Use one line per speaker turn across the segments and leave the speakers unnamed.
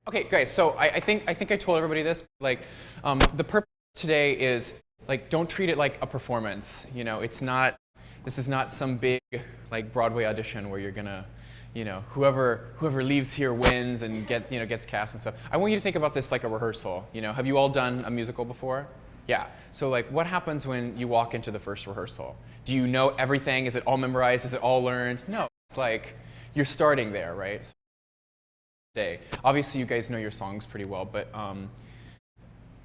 Okay, great. So I think I told everybody this. Like, the purpose today is like, don't treat it like a performance. You know, it's not. This is not some big like Broadway audition where you're gonna, you know, whoever leaves here wins and gets cast and stuff. I want you to think about this like a rehearsal. You know, have you all done a musical before? Yeah. So like, what happens when you walk into the first rehearsal? Do you know everything? Is it all memorized? Is it all learned? No. It's like you're starting there, right? So day. Obviously, you guys know your songs pretty well, but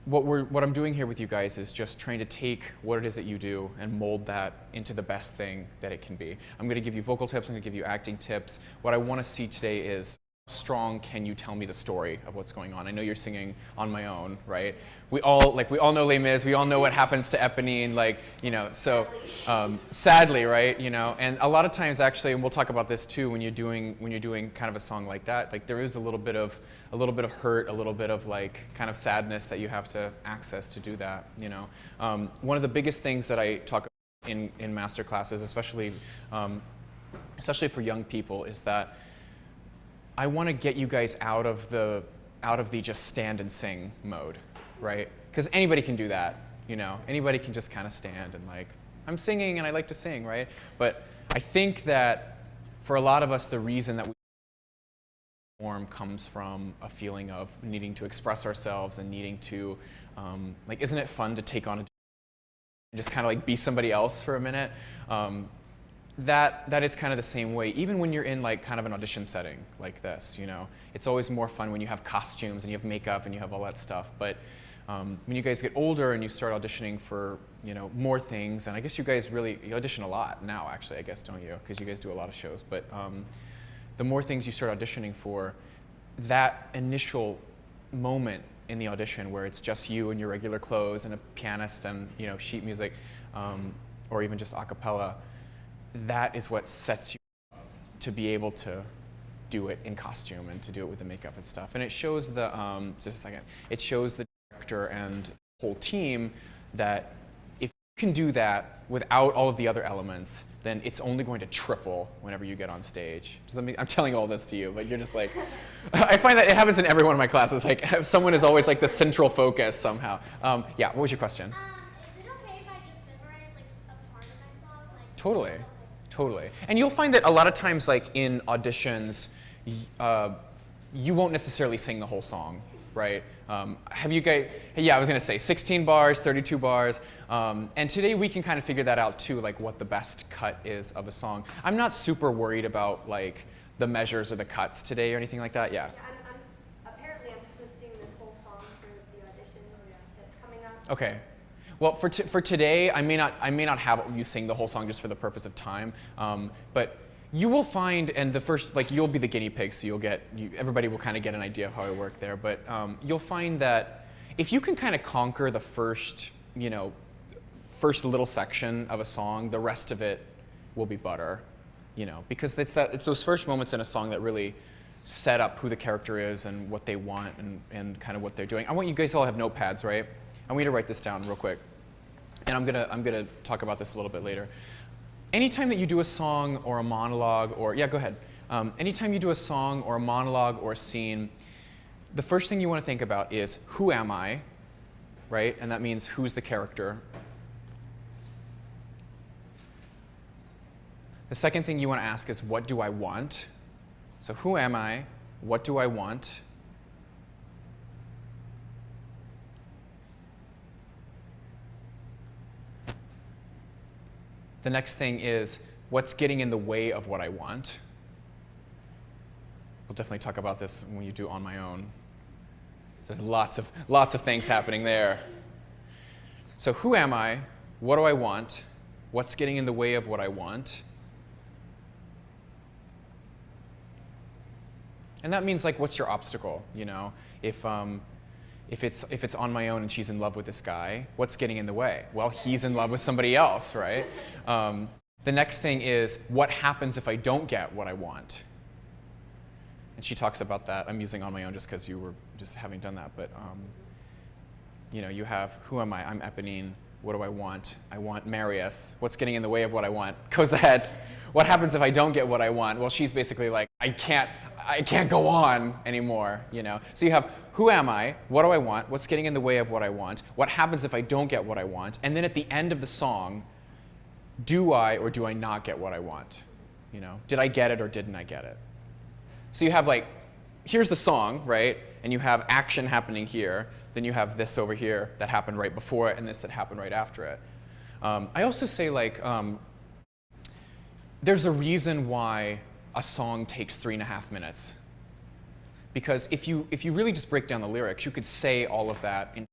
what I'm doing here with you guys is just trying to take what it is that you do and mold that into the best thing that it can be. I'm going to give you vocal tips. I'm going to give you acting tips. What I want to see today is how strong can you tell me the story of what's going on? I know you're singing On My Own, right? We all know Les Mis. We all know what happens to Eponine, like, you know. So sadly, right? You know, and a lot of times actually, and we'll talk about this too, when you're doing kind of a song like that, like there is a little bit of hurt, a little bit of like kind of sadness that you have to access to do that. You know, one of the biggest things that I talk about in master classes, especially for young people, is that I want to get you guys out of the just stand and sing mode, right? Because anybody can do that, you know. Anybody can just kind of stand and like, I'm singing and I like to sing, right? But I think that for a lot of us, the reason that we perform comes from a feeling of needing to express ourselves and needing to, like, isn't it fun to take on and just kind of like be somebody else for a minute? That is kind of the same way, even when you're in like kind of an audition setting like this, you know. It's always more fun when you have costumes and you have makeup and you have all that stuff. But when you guys get older and you start auditioning for, you know, more things, and I guess you guys you audition a lot now, actually, I guess, don't you? Because you guys do a lot of shows. But the more things you start auditioning for, that initial moment in the audition where it's just you in your regular clothes and a pianist and, you know, sheet music, or even just a cappella, that is what sets you up to be able to do it in costume and to do it with the makeup and stuff. And it shows the, just a second, it shows the director and the whole team that if you can do that without all of the other elements, then it's only going to triple whenever you get on stage. I'm telling all this to you, but you're just like, I find that it happens in every one of my classes. Like, someone is always like the central focus somehow. Yeah, what was your question?
Is it okay if I just memorize like a part of my song? Like,
Totally. Totally. And you'll find that a lot of times, like in auditions, you won't necessarily sing the whole song, right? Have you guys, yeah, I was gonna say 16 bars, 32 bars. And today we can kind of figure that out too, like what the best cut is of a song. I'm not super worried about like the measures or the cuts today or anything like that, yeah.
Apparently I'm supposed to sing this whole song for the audition that's coming up.
Okay. Well, for today, I may not have you sing the whole song just for the purpose of time, but you will find, and the first, like, you'll be the guinea pig, so everybody will kind of get an idea of how I work there, but you'll find that if you can kind of conquer the first little section of a song, the rest of it will be butter, you know, because it's those first moments in a song that really set up who the character is and what they want and kind of what they're doing. I want you guys all have notepads, right? I want you to write this down real quick. And I'm gonna talk about this a little bit later. Anytime that you do a song or a monologue, or yeah, go ahead. Anytime you do a song or a monologue or a scene, the first thing you want to think about is, who am I, right? And that means who's the character. The second thing you want to ask is, what do I want? So who am I? What do I want? The next thing is, what's getting in the way of what I want? We'll definitely talk about this when you do On My Own. So there's lots of things happening there. So who am I? What do I want? What's getting in the way of what I want? And that means, like, what's your obstacle? You know, if it's On My Own and she's in love with this guy, what's getting in the way? Well, he's in love with somebody else, right? The next thing is, what happens if I don't get what I want? And she talks about that. I'm using On My Own just because you were just having done that. But you know, you have, who am I? I'm Eponine. What do I want? I want Marius. What's getting in the way of what I want? Goes ahead. What happens if I don't get what I want? Well, she's basically like, I can't go on anymore, you know? So you have, who am I? What do I want? What's getting in the way of what I want? What happens if I don't get what I want? And then at the end of the song, do I or do I not get what I want? You know, did I get it or didn't I get it? So you have like, here's the song, right? And you have action happening here. Then you have this over here that happened right before it and this that happened right after it. I also say like, there's a reason why a song takes 3.5 minutes. Because if you really just break down the lyrics, you could say all of that in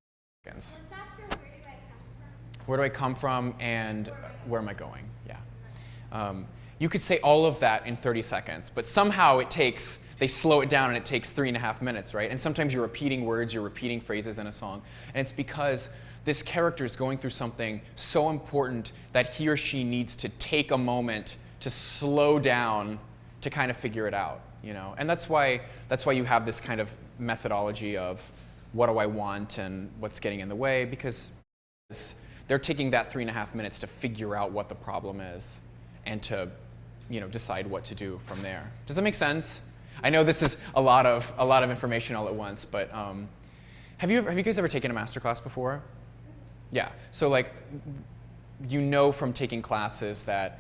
seconds.
What's after where do I come from?
Where do I come from and where am I going? Yeah. You could say all of that in 30 seconds, but somehow they slow it down and it takes 3.5 minutes, right? And sometimes you're repeating words, you're repeating phrases in a song. And it's because this character is going through something so important that he or she needs to take a moment to slow down to kind of figure it out, you know? And that's why you have this kind of methodology of what do I want and what's getting in the way, because they're taking that 3.5 minutes to figure out what the problem is and to, you know, decide what to do from there. Does that make sense? I know this is a lot of information all at once, but have you guys ever taken a master class before? Yeah. So like, you know from taking classes that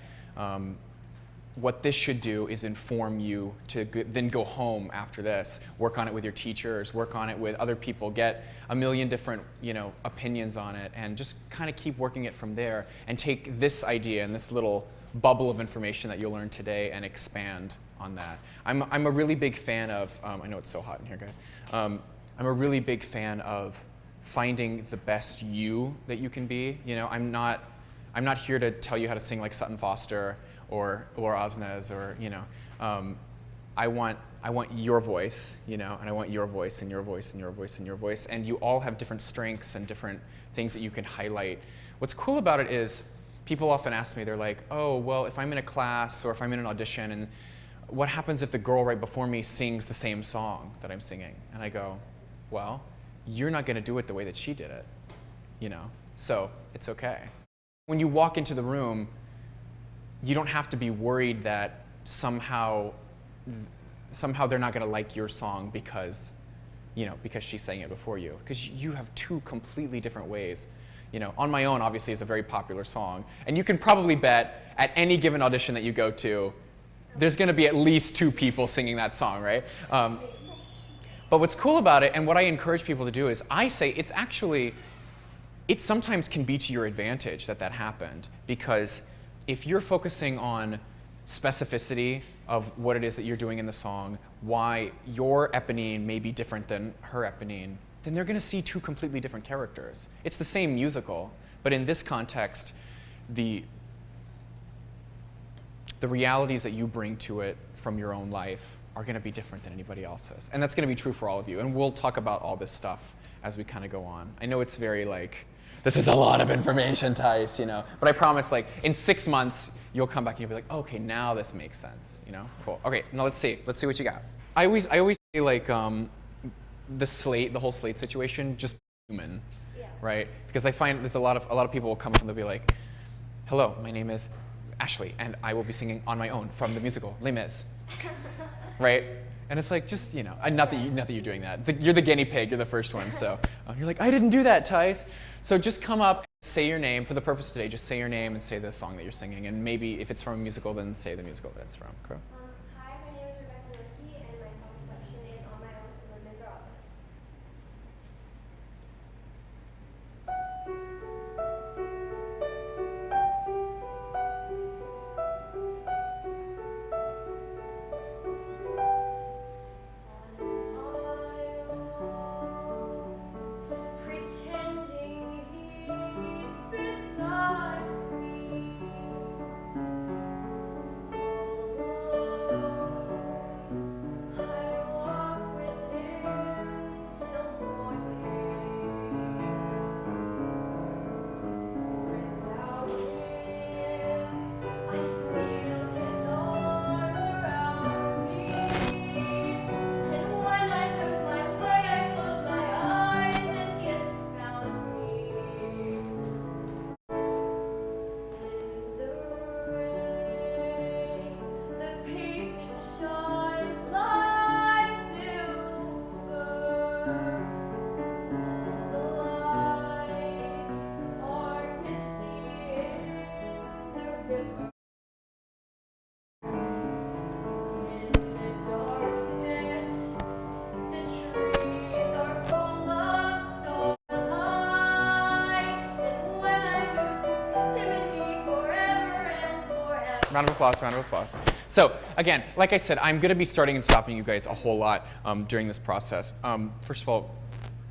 what this should do is inform you to then go home after this, work on it with your teachers, work on it with other people, get a million different, you know, opinions on it, and just kind of keep working it from there, and take this idea and this little bubble of information that you'll learn today and expand on that. I'm a really big fan of, I know it's so hot in here, guys. I'm a really big fan of finding the best you that you can be. You know, I'm not here to tell you how to sing like Sutton Foster or Osnes, or, you know, I want your voice, you know, and I want your voice and your voice and your voice and your voice, and you all have different strengths and different things that you can highlight. What's cool about it is people often ask me, they're like, oh, well, if I'm in a class or if I'm in an audition, and what happens if the girl right before me sings the same song that I'm singing? And I go, well, you're not going to do it the way that she did it, you know, so it's okay. When you walk into the room, you don't have to be worried that somehow they're not going to like your song because, you know, because she sang it before you. Because you have two completely different ways. You know, On My Own obviously is a very popular song, and you can probably bet at any given audition that you go to, there's going to be at least 2 people singing that song, right? But what's cool about it, and what I encourage people to do, is I say it sometimes can be to your advantage that happened, because if you're focusing on specificity of what it is that you're doing in the song, why your eponine may be different than her eponine, then they're going to see 2 completely different characters. It's the same musical, but in this context, the realities that you bring to it from your own life are going to be different than anybody else's. And that's going to be true for all of you. And we'll talk about all this stuff as we kind of go on. I know it's very like, this is a lot of information, Tyce, you know, but I promise, like, in 6 months, you'll come back and you'll be like, oh, okay, now this makes sense, you know? Cool. Okay, now let's see what you got. I always say, like, the whole slate situation, just human, right? Because I find there's a lot of people will come up and they'll be like, hello, my name is Ashley, and I will be singing On My Own from the musical Les Mis, right? And it's like, just, you know, not that you're doing that. You're the guinea pig, you're the first one, so you're like, I didn't do that, Tyce. So just come up, say your name. For the purpose of today, just say your name and say the song that you're singing, and maybe if it's from a musical, then say the musical that it's from. Cool.
Hi, my name is Rebecca Licky, and my song selection is On My Own from Les Miserables. Pretending he's beside me.
Round of applause, round of applause. So again, like I said, I'm going to be starting and stopping you guys a whole lot during this process. First of all,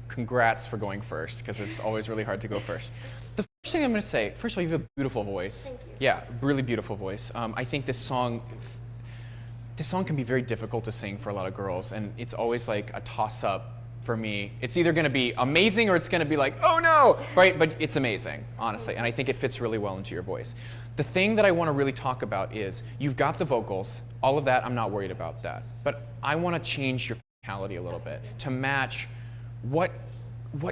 congrats for going first, because it's always really hard to go first. The first thing I'm going to say, first of all, you have a beautiful voice.
Thank you.
Yeah, really beautiful voice. I think this song can be very difficult to sing for a lot of girls, and it's always like a toss-up for me. It's either going to be amazing or it's going to be like, oh no, right? But it's amazing, honestly, and I think it fits really well into your voice. The thing that I want to really talk about is you've got the vocals, all of that, I'm not worried about that. But I want to change your physicality a little bit to match what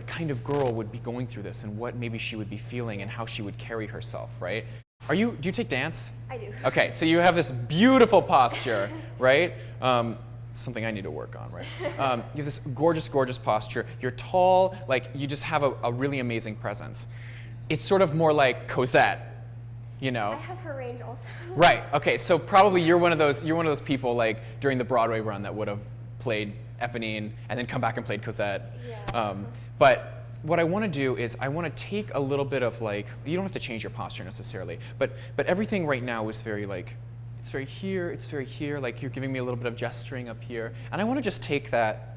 kind of girl would be going through this and what maybe she would be feeling and how she would carry herself, right? Do you take dance?
I do.
Okay, so you have this beautiful posture, right? Something I need to work on, right? You have this gorgeous, gorgeous posture. You're tall, like you just have a really amazing presence. It's sort of more like Cosette, you know?
I have her range also.
Right. Okay. So probably you're one of those people like during the Broadway run that would have played Eponine and then come back and played Cosette.
Yeah.
But what I want to do is I want to take a little bit of like, you don't have to change your posture necessarily, but everything right now is very like, it's very here, like you're giving me a little bit of gesturing up here, and I want to just take that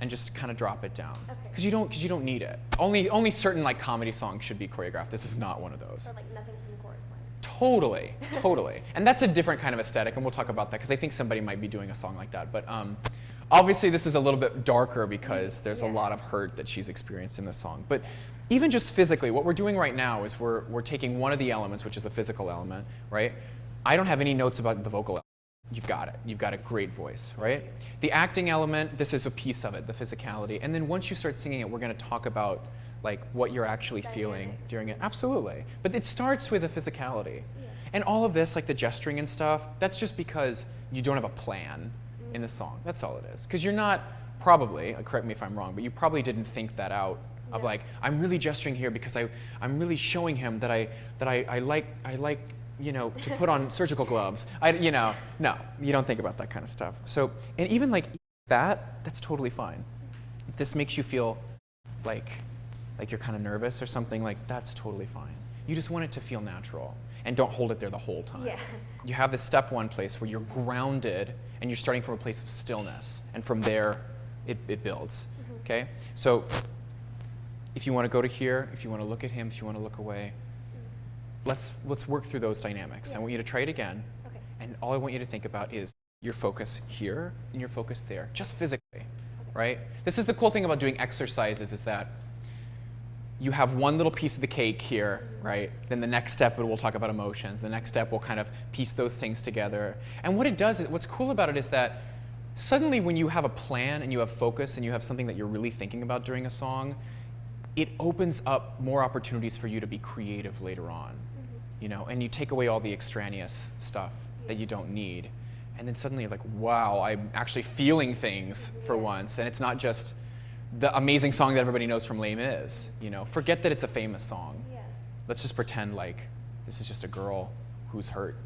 and just kind of drop it down.
Okay.
Because you don't need it. Only certain like comedy songs should be choreographed. This is not one of those.
Or like nothing from the chorus line.
Totally. And that's a different kind of aesthetic, and we'll talk about that because I think somebody might be doing a song like that. But obviously this is a little bit darker because there's a lot of hurt that she's experienced in this song. But even just physically, what we're doing right now is we're taking one of the elements, which is a physical element, right? I don't have any notes about the vocal element. You've got it. You've got a great voice, right? The acting element, this is a piece of it, the physicality. And then once you start singing it, we're going to talk about like what you're actually feeling during it. Absolutely. But it starts with the physicality.
Yeah.
And all of this, like the gesturing and stuff, that's just because you don't have a plan in the song. That's all it is. Because you're not probably, correct me if I'm wrong, but you probably didn't think that out of like, I'm really gesturing here because I'm really showing him that I like you know, to put on surgical gloves. No, you don't think about that kind of stuff. So, and even like that's totally fine. If this makes you feel like you're kind of nervous or something, like that's totally fine. You just want it to feel natural and don't hold it there the whole time.
Yeah.
You have this step one place where you're grounded and you're starting from a place of stillness, and from there it builds. Okay? So if you want to go to here, if you want to look at him, if you want to look away, let's work through those dynamics. I want you to try it again.
Okay.
And all I want you to think about is your focus here and your focus there, just physically, right? This is the cool thing about doing exercises is that you have one little piece of the cake here, right? Then the next step, we'll talk about emotions. The next step, we'll kind of piece those things together. And what it does, what's cool about it is that suddenly when you have a plan and you have focus and you have something that you're really thinking about during a song, it opens up more opportunities for you to be creative later on, you know, and you take away all the extraneous stuff that you don't need. And then suddenly you're like, wow, I'm actually feeling things for once. And it's not just the amazing song that everybody knows from Les Mis, you know. Forget that it's a famous song.
Yeah.
Let's just pretend like this is just a girl who's hurt,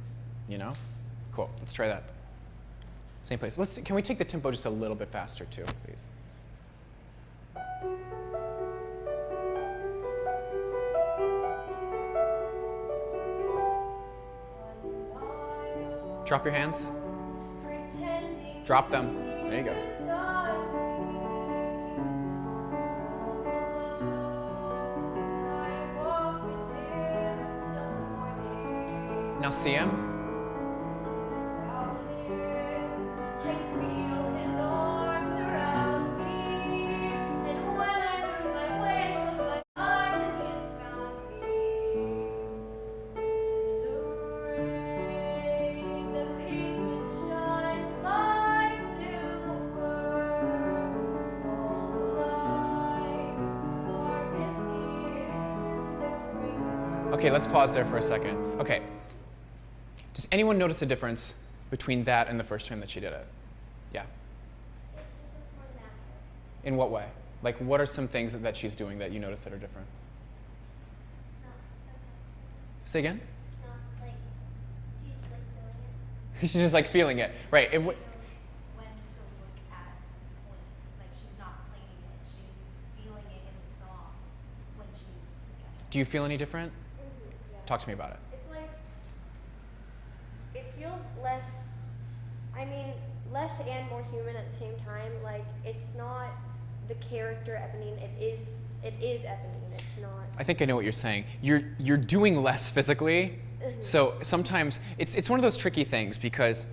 you know? Cool, let's try that. Same place. Can we take the tempo just a little bit faster too, please? Drop your hands. Drop them. There you go. Now see him. Okay, let's pause there for a second. Okay. Does anyone notice a difference between that and the first time that she did it? Yeah.
It just looks more natural.
In what way? Like, what are some things that she's doing that you notice that are different?
Not sometimes.
Say again?
Not like she's like feeling it.
She's just like feeling it. Right.
She knows when to look at point. Like she's not playing it. She's feeling it in the song when she needs to look at it.
Do you feel any different?
Yeah.
Talk to me about it.
It's like feels less, I mean, less and more human at the same time. Like, it's not the character Eponine, it is Eponine, it's not.
I think I know what you're saying. You're doing less physically, so sometimes it's one of those tricky things because,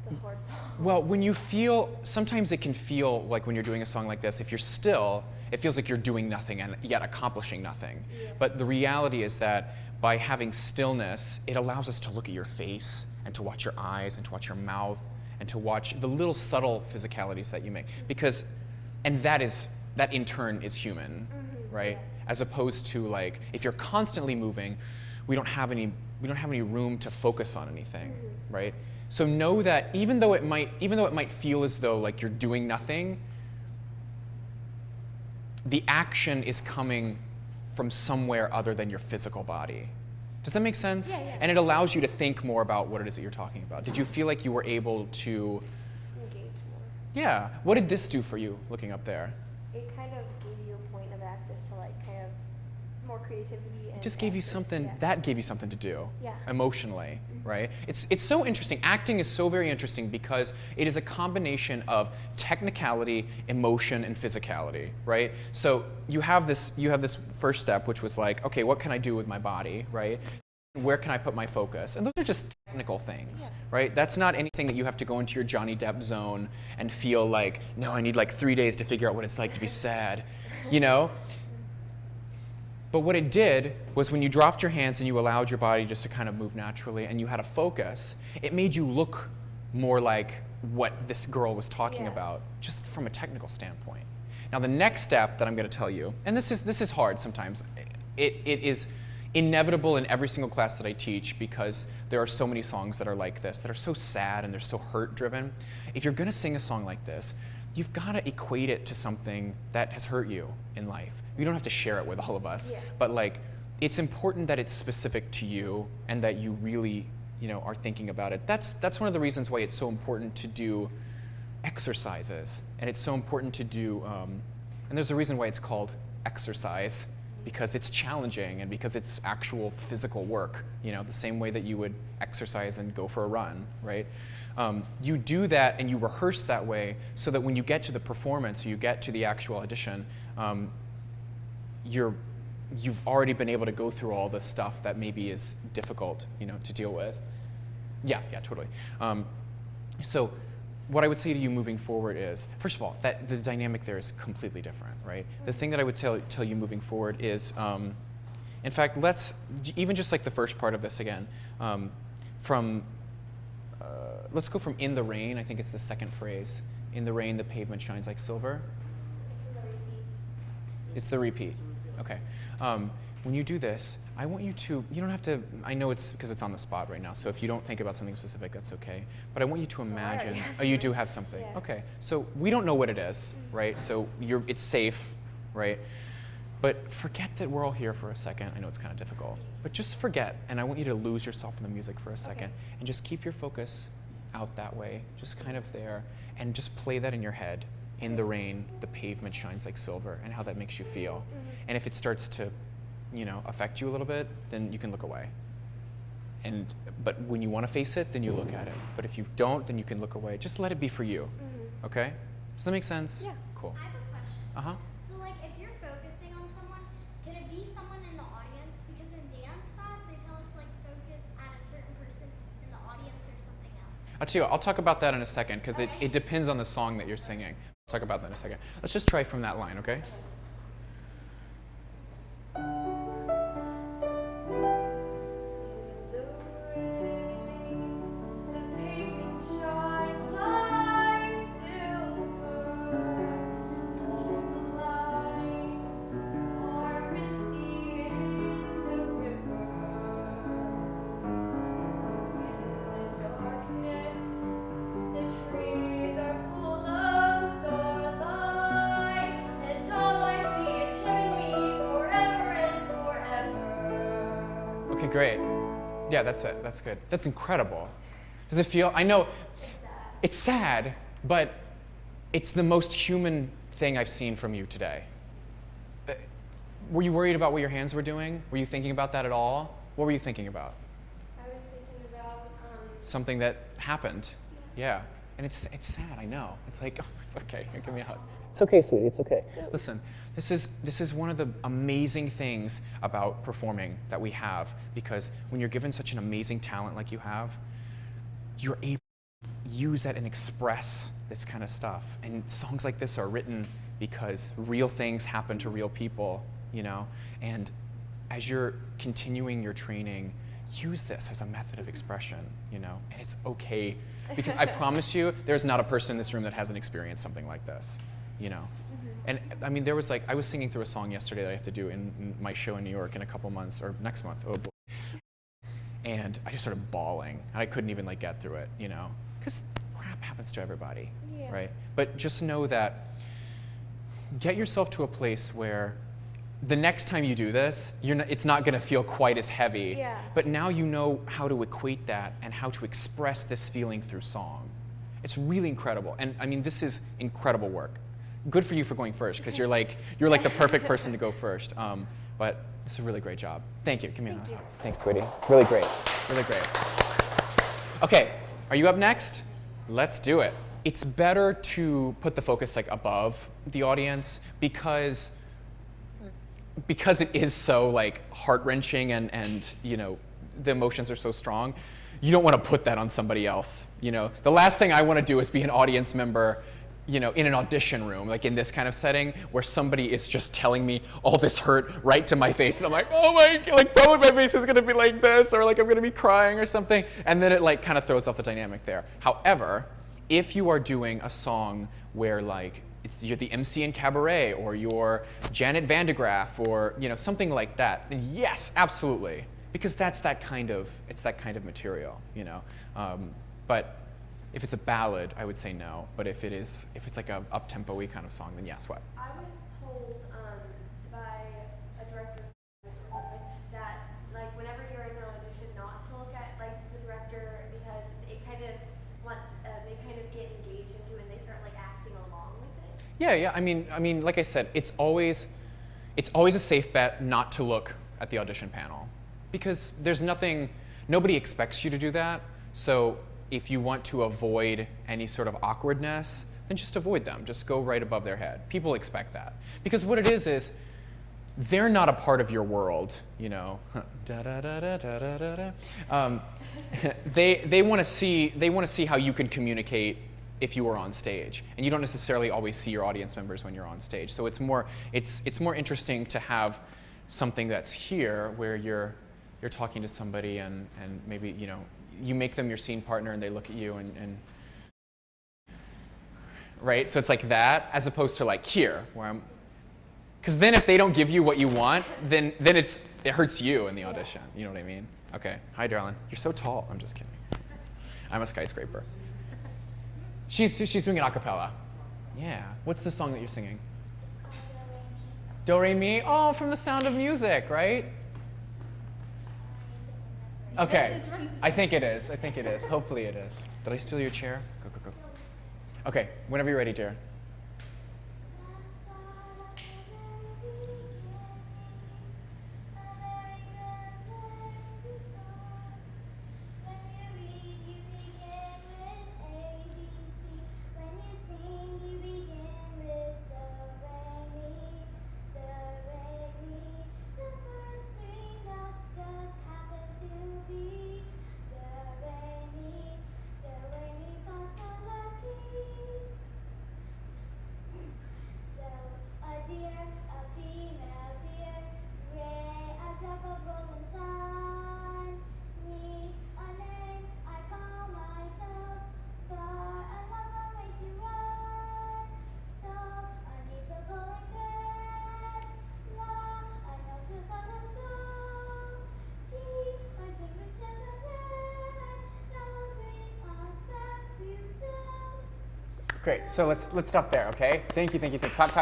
It's a hard song.
well, when you feel, sometimes it can feel like when you're doing a song like this, if you're still, it feels like you're doing nothing and yet accomplishing nothing.
Yeah.
But the reality is that by having stillness, it allows us to look at your face and to watch your eyes and to watch your mouth and to watch the little subtle physicalities that you make. Because, and that in turn is human, right?
Yeah.
As opposed to like, if you're constantly moving, we don't have any room to focus on anything, right? So know that even though it might feel as though like you're doing nothing, the action is coming from somewhere other than your physical body. Does that make sense?
Yeah, yeah.
And it allows you to think more about what it is that you're talking about. Did you feel like you were able to,
Engage more.
yeah, what did this do for you looking up there?
It kind of gave you a point of access to like kind of more creativity and
It just gave you
access,
something,
yeah.
that gave you something to do
Yeah.
emotionally, right? It's so interesting. Acting is so very interesting because it is a combination of technicality, emotion, and physicality, right? So you have this first step, which was like, okay, what can I do with my body, right? Where can I put my focus? And those are just technical things, right? That's not anything that you have to go into your Johnny Depp zone and feel like, no, I need like 3 days to figure out what it's like to be sad, you know? But what it did was when you dropped your hands and you allowed your body just to kind of move naturally and you had a focus, it made you look more like what this girl was talking
Yeah.
about, just from a technical standpoint. Now the next step that I'm going to tell you, and this is hard sometimes, it is inevitable in every single class that I teach because there are so many songs that are like this, that are so sad and they're so hurt-driven. If you're going to sing a song like this, you've got to equate it to something that has hurt you in life. You don't have to share it with all of us,
Yeah.
but like, it's important that it's specific to you and that you really, are thinking about it. That's one of the reasons why it's so important to do exercises, and it's so important to do, and there's a reason why it's called exercise, because it's challenging and because it's actual physical work, the same way that you would exercise and go for a run, right? You do that and you rehearse that way so that when you get to the performance, or you get to the actual audition, you've already been able to go through all the stuff that maybe is difficult, to deal with. Yeah, totally. So what I would say to you moving forward is, first of all, that the dynamic there is completely different, right? The thing that I would tell you moving forward is, in fact, let's, even just like the first part of this again, let's go from in the rain, I think it's the second phrase. In the rain, the pavement shines like silver. It's the repeat. Okay. When you do this, I want you to, you don't have to, I know it's because it's on the spot right now, so if you don't think about something specific, that's okay. But I want you to imagine, oh, you do have something.
Yeah.
Okay. So we don't know what it is, right? So it's safe, right? But forget that we're all here for a second. I know it's kind of difficult, but just forget, and I want you to lose yourself in the music for a second, and just keep your focus out that way, just kind of there, and just play that in your head. In the rain, the pavement shines like silver, and how that makes you feel. And if it starts to, affect you a little bit, then you can look away. But when you want to face it, then you look at it. But if you don't, then you can look away. Just let it be for you. Okay? Does that make sense?
Yeah.
Cool.
I have a question.
Uh-huh.
So, like, if you're focusing on someone, could it be someone in the audience? Because in dance class, they tell us, like, focus at a certain person in the audience or something else.
I'll tell you what, I'll talk about that in a second, because
Okay.
it depends on the song that you're singing. I'll talk about that in a second. Let's just try from that line, okay? Okay, great. Yeah, that's it. That's good. That's incredible. Does it feel? I know it's sad, but it's the most human thing I've seen from you today. Were you worried about what your hands were doing? Were you thinking about that at all? What were you thinking about?
I was thinking about
something that happened. Yeah. And it's sad, I know. It's like, oh, it's okay. Here, give me a hug. It's okay, sweetie. It's okay. Listen, this is one of the amazing things about performing that we have, because when you're given such an amazing talent like you have, you're able to use that and express this kind of stuff. And songs like this are written because real things happen to real people, you know? And as you're continuing your training, use this as a method of expression, you know? And it's okay, because I promise you, there's not a person in this room that hasn't experienced something like this, you know? And I mean, there was like, I was singing through a song yesterday that I have to do in my show in New York in a couple months, or next month, oh boy. And I just started bawling, and I couldn't even like get through it, you know? Because crap happens to everybody, right? But just know that, get yourself to a place where the next time you do this, it's not gonna feel quite as heavy, but now you know how to equate that and how to express this feeling through song. It's really incredible, and I mean, this is incredible work. Good for you for going first, because you're like the perfect person to go first. But it's a really great job. Thank you. Give me a hug. Thanks, sweetie. Really great. Really great. Okay, are you up next? Let's do it. It's better to put the focus like above the audience, because it is so like heart-wrenching, and you know, the emotions are so strong. You don't want to put that on somebody else. You know, the last thing I want to do is be an audience member, you know, in an audition room, like in this kind of setting, where somebody is just telling me all this hurt right to my face, and I'm like, oh my, like probably my face is gonna be like this, or like I'm gonna be crying or something, and then it like kind of throws off the dynamic there. However, if you are doing a song where like you're the MC in Cabaret, or you're Janet Van de Graaff, or you know, something like that, then yes, absolutely, because it's that kind of material, you know. But if it's a ballad, I would say no. But if it's like a up-tempo-y kind of song, then yes, what?
I was told by a director that like whenever you're in an audition, not to look at like the director, because it kind of they kind of get engaged into it and they start like acting along with it.
Yeah. I mean, like I said, it's always a safe bet not to look at the audition panel, because nobody expects you to do that. So if you want to avoid any sort of awkwardness, then just avoid them. Just go right above their head. People expect that. Because what it is they're not a part of your world, you know. They want to see how you can communicate if you were on stage, and you don't necessarily always see your audience members when you're on stage. So it's more interesting to have something that's here where you're talking to somebody, and maybe, you know, you make them your scene partner and they look at you and right? So it's like that, as opposed to like here, where I'm, because then if they don't give you what you want, then it hurts you in the audition. You know what I mean? Okay. Hi, darling. You're so tall. I'm just kidding. I'm a skyscraper. She's doing an a cappella. Yeah. What's the song that you're singing? Do Re Mi. Oh, from The Sound of Music, right? Okay. I think it is. Hopefully it is. Did I steal your chair? Go. Okay. Whenever you're ready, dear. Great. So let's stop there, okay? Thank you. Clap.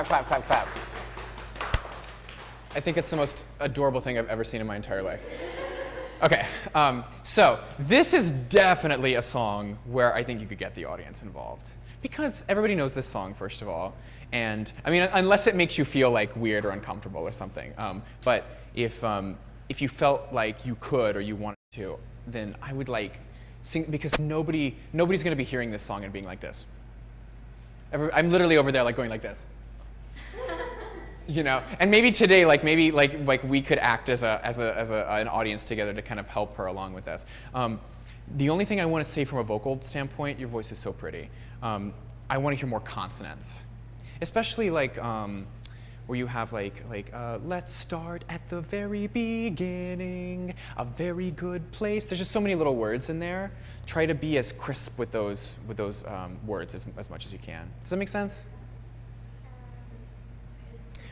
I think it's the most adorable thing I've ever seen in my entire life. Okay. So this is definitely a song where I think you could get the audience involved, because everybody knows this song, first of all, and I mean, unless it makes you feel like weird or uncomfortable or something. But if you felt like you could or you wanted to, then I would like Sing, because nobody's going to be hearing this song and being like this. I'm literally over there like going like this. You know, and maybe today, like we could act as an audience together to kind of help her along with this. The only thing I want to say from a vocal standpoint, your voice is so pretty. I want to hear more consonants, especially like where you have let's start at the very beginning, a very good place. There's just so many little words in there. Try to be as crisp with those words as much as you can. Does that make sense?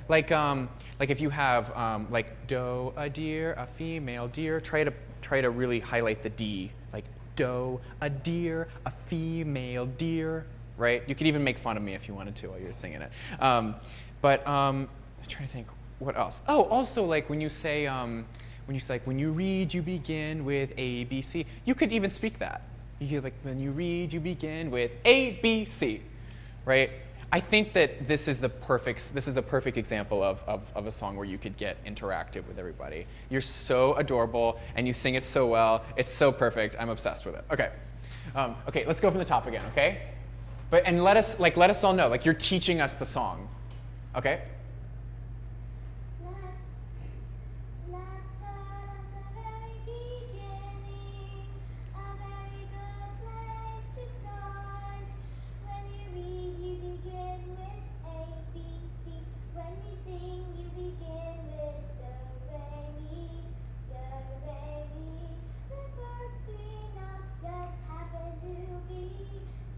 Like if you have like doe, a deer, a female deer, try to really highlight the D. Like doe, a deer, a female deer, right? You could even make fun of me if you wanted to while you're singing it. I'm trying to think what else. Oh, also like when you say like when you read you begin with A, B, C. You could even speak that. You could like when you read you begin with A, B, C, right? I think that this is a perfect example of a song where you could get interactive with everybody. You're so adorable and you sing it so well. It's so perfect. I'm obsessed with it. Okay. Okay, let's go from the top again, okay? And let us all know, like you're teaching us the song. Okay?
Let's start at the very beginning, a very good place to start. When you read, you begin with A, B, C. When you sing, you begin with do, re, mi, do, re, mi. The first three notes just happen to be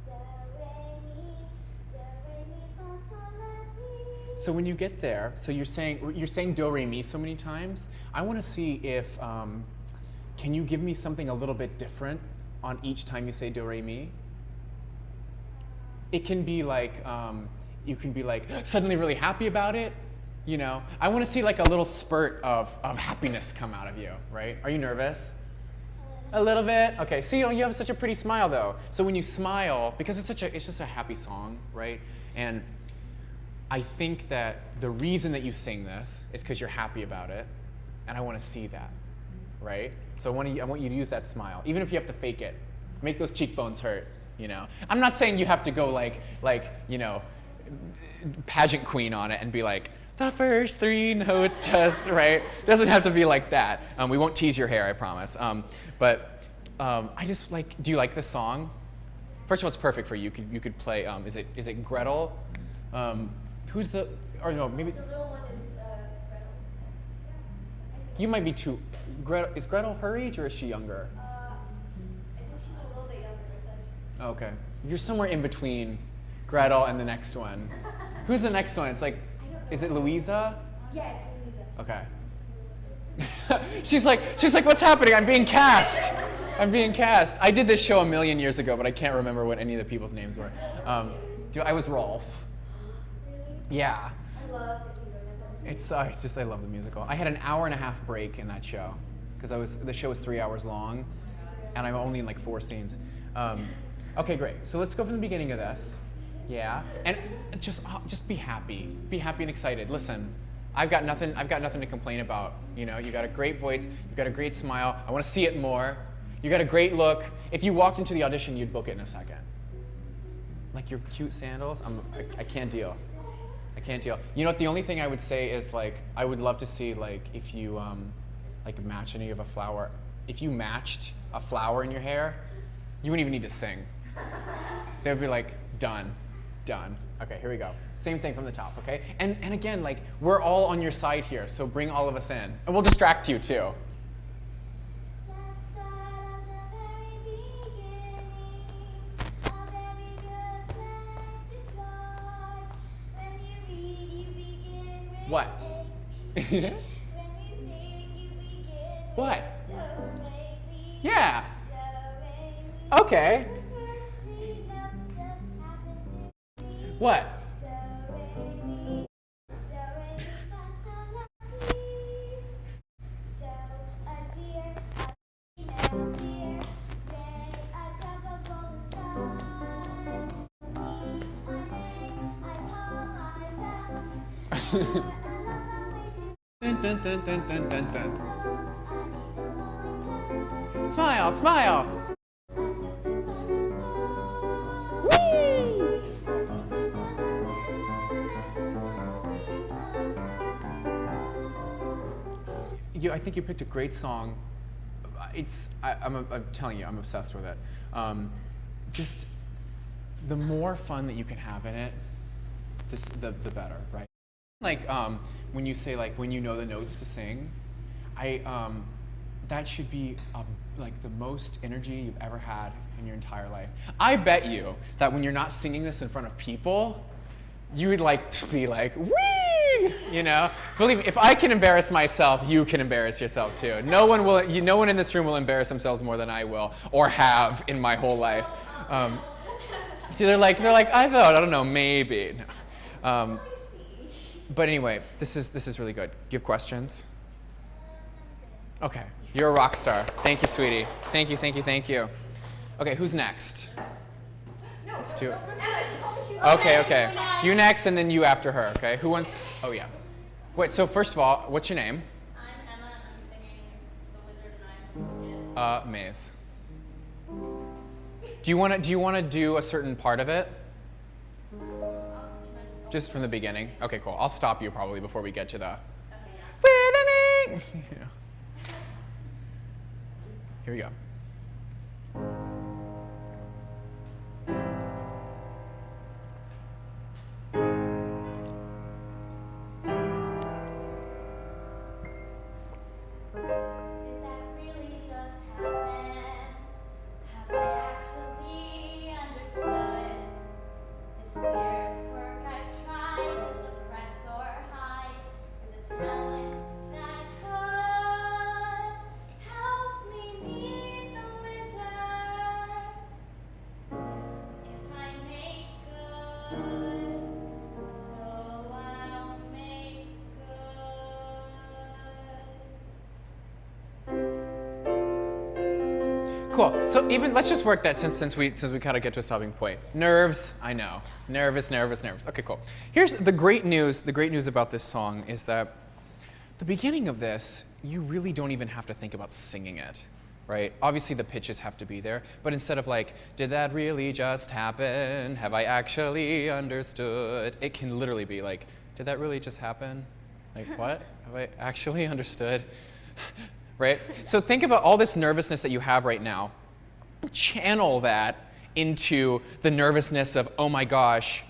do, re, mi, fa, sol, la, ti.
So when you get there, so you're saying do, re, mi so many times. I want to see if can you give me something a little bit different on each time you say do, re, mi? It can be like you can be like suddenly really happy about it. You know, I want to see like a little spurt of happiness come out of you, right? Are you nervous? A little bit? Okay, see, you have such a pretty smile though. So when you smile, because it's just a happy song, right? And I think that the reason that you sing this is because you're happy about it, and I want to see that, right? So I want you to use that smile, even if you have to fake it. Make those cheekbones hurt, you know? I'm not saying you have to go like you know, pageant queen on it and be like, the first three notes just, right? It doesn't have to be like that. We won't tease your hair, I promise. I just like, do you like this song? First of all, it's perfect for you. You could play, is it Gretel? Who's the, or no, maybe.
The little one is Gretel.
You might be too, is Gretel her age or is she younger?
I think she's a little bit younger.
Okay. You're somewhere in between Gretel and the next one. Who's the next one? It's like, is it Louisa?
Yeah, it's Louisa.
Okay. she's like, what's happening? I'm being cast. I did this show a million years ago, but I can't remember what any of the people's names were. I was Rolf. Yeah.
I love singing.
I love the musical. I had an hour and a half break in that show because the show was 3 hours long, and I'm only in like 4 scenes. Okay, great. So let's go from the beginning of this. Yeah, and just be happy and excited. Listen, I've got nothing to complain about. You know, you got a great voice, you've got a great smile. I want to see it more. You got a great look. If you walked into the audition, you'd book it in a second. Like your cute sandals, I can't deal. I can't deal. You know what? The only thing I would say is like I would love to see like if you like match any of a flower. If you matched a flower in your hair, you wouldn't even need to sing. They would be like done. Okay, here we go. Same thing from the top. Okay, and again, like we're all on your side here, so bring all of us in, and we'll distract you too.
Let's start at the very beginning, a very good place to start. When you read, you begin with
What?
A, B, C. When you sing, you begin with
What?
do, re, mi,
Yeah.
do, re, mi.
Okay.
The first three notes just happen to be
What?
do, re, mi, fa, sol, la, ti. Do, a deer, a female deer, re, a drop of golden sun. Mi, a name I call myself. For a long way to
Dun, dun, dun, dun, dun, dun, dun.
go, I need to find her.
Smile.
I
I think you picked a great song. I'm telling you, I'm obsessed with it. Just the more fun that you can have in it, the better, right? Like when you say like when you know the notes to sing, that should be like the most energy you've ever had in your entire life. I bet you that when you're not singing this in front of people, you would like to be like, wee! You know? Believe me, if I can embarrass myself, you can embarrass yourself too. No one in this room will embarrass themselves more than I will, or have in my whole life. They're like, I don't know, maybe. No. But anyway, this is really good. Do you have questions? Okay, you're a rock star. Thank you, sweetie. Thank you. Okay, who's next? Let's do it. Okay. You next, and then you after her, okay? Who wants, oh yeah. Wait, so first of all, what's your name?
I'm Emma, and I'm singing The Wizard and I from Wicked.
Maze. Do you want to do a certain part of it? Just from the beginning? Okay, cool. I'll stop you probably before we get to the... Yeah. Here we go.
Did that really just happen? Have I actually understood this weird quirk I've tried to suppress or hide is a talent that could help me meet the wizard if I make good, so I'll make good.
Cool. So even let's just work that since we kind of get to a stopping point. Nerves, I know. Nervous. Okay, cool. Here's the great news. The great news about this song is that the beginning of this, you really don't even have to think about singing it, right? Obviously the pitches have to be there, but instead of like, did that really just happen? Have I actually understood? It can literally be like, did that really just happen? Like, what? Have I actually understood? Right? So think about all this nervousness that you have right now. Channel that into the nervousness of, oh my gosh,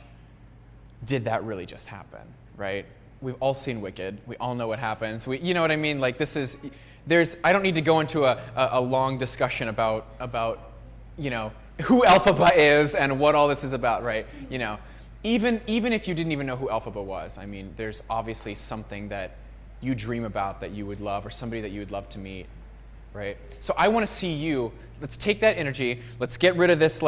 did that really just happen, right? We've all seen Wicked. We all know what happens. You know what I mean? Like I don't need to go into a long discussion about, you know, who Elphaba is and what all this is about, right? You know, even if you didn't even know who Elphaba was, I mean, there's obviously something that you dream about that you would love, or somebody that you would love to meet, right? So I want to see you. Let's take that energy. Let's get rid of this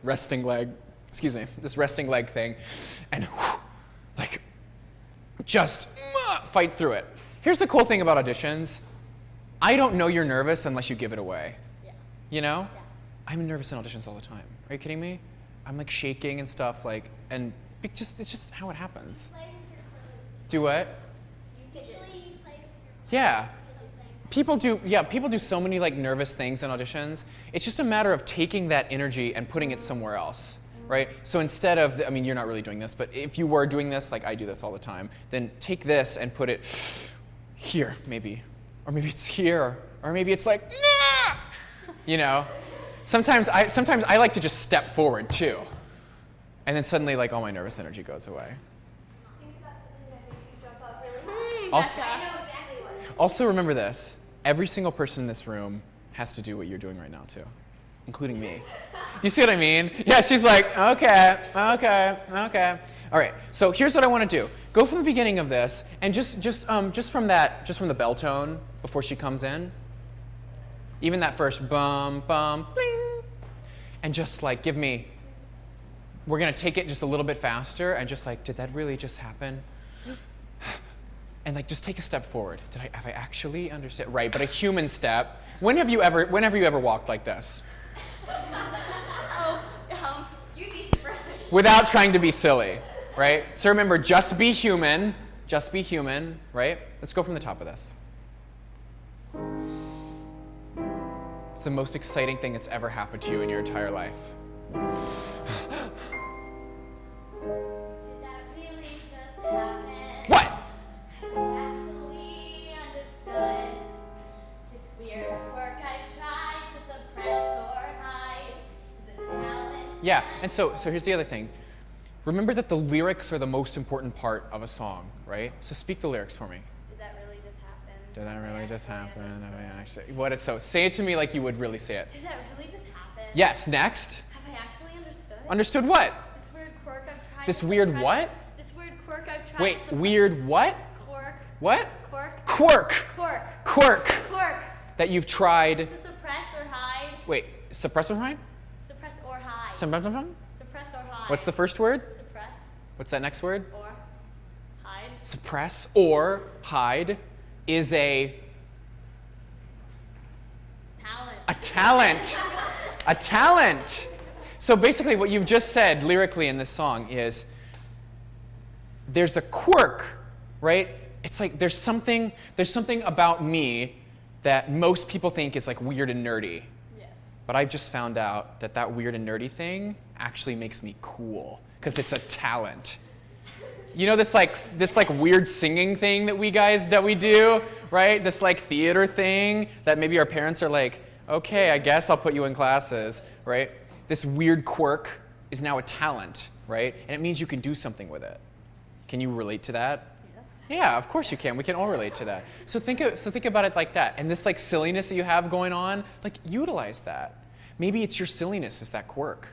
resting leg. Excuse me, this resting leg thing, and just fight through it. Here's the cool thing about auditions. I don't know you're nervous unless you give it away.
Yeah.
You know?
Yeah.
I'm nervous in auditions all the time. Are you kidding me? I'm like shaking and stuff, and it's just how it happens.
Play with your clothes.
Do what?
Usually play with your clothes.
Yeah.
Or something.
People do so many like nervous things in auditions. It's just a matter of taking that energy and putting it somewhere else, right? So instead of, I mean, you're not really doing this, but if you were doing this, like I do this all the time, then take this and put it here, maybe. Or maybe it's here, or maybe it's like, nah! You know? Sometimes I like to just step forward too. And then suddenly like all my nervous energy goes away.
Think about something that makes you jump up really high.
Also,
I know exactly what.
also remember this, every single person in this room has to do what you're doing right now too, including me. You see what I mean? Yeah, she's like, okay. All right, so here's what I want to do. Go from the beginning of this, and just from the bell tone before she comes in, even that first bum, bum, bling, and just like give me, we're gonna take it just a little bit faster, and just like, did that really just happen? And like, just take a step forward. Have I actually understood? Right, but a human step. When have you ever walked like this?
You'd be surprised.
Without trying to be silly, right? So remember, just be human, right? Let's go from the top of this. It's the most exciting thing that's ever happened to you in your entire life.
Did that really just happen?
What?
Have I actually
Yeah, and so here's the other thing. Remember that the lyrics are the most important part of a song, right? So speak the lyrics for me.
Did that really just happen?
Did that really just happen?
Understood.
I mean, actually, what is so? Say it to me like you would really say it.
Did that really just happen?
Yes. Next.
Have I actually understood?
Understood what?
This weird quirk I've tried.
This
to
weird
suppress-
what?
This weird quirk I've tried.
Wait,
to suppress-
weird what?
Quirk.
What?
Quirk.
Quirk.
Quirk.
Quirk.
Quirk.
That you've tried.
To suppress or hide.
Wait, suppress or hide?
Suppress or hide. Suppress or hide.
What's the first word?
Suppress
What's that next word?
or hide.
Suppress or hide is a
Talent.
talent. A talent. So basically what you've just said lyrically in this song is there's a quirk, right? It's like there's something about me that most people think is like weird and nerdy.
Yes.
But I just found out that that weird and nerdy thing actually makes me cool because it's a talent. You know this weird singing thing that we do, right? This like theater thing that maybe our parents are like, okay, I guess I'll put you in classes, right? This weird quirk is now a talent, right? And it means you can do something with it. Can you relate to that?
Yes.
Yeah, of course you can. We can all relate to that. So think about it like that. And this like silliness that you have going on, like utilize that. Maybe it's your silliness is that quirk.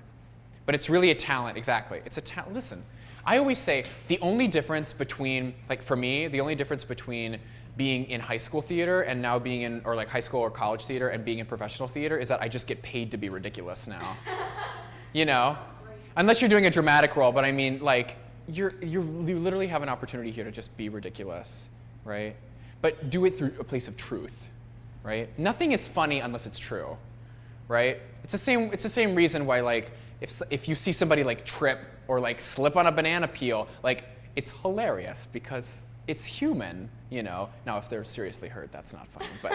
But it's really a talent, exactly. It's a talent. Listen, I always say the only difference between, like for me, the only difference between being in high school theater and now being in, or like high school or college theater and being in professional theater is that I just get paid to be ridiculous now. You know? Unless you're doing a dramatic role, but I mean like, you literally have an opportunity here to just be ridiculous, right? But do it through a place of truth, right? Nothing is funny unless it's true, right? It's the same reason why like if you see somebody like trip or like slip on a banana peel, like it's hilarious because it's human, you know. Now if they're seriously hurt, that's not funny. But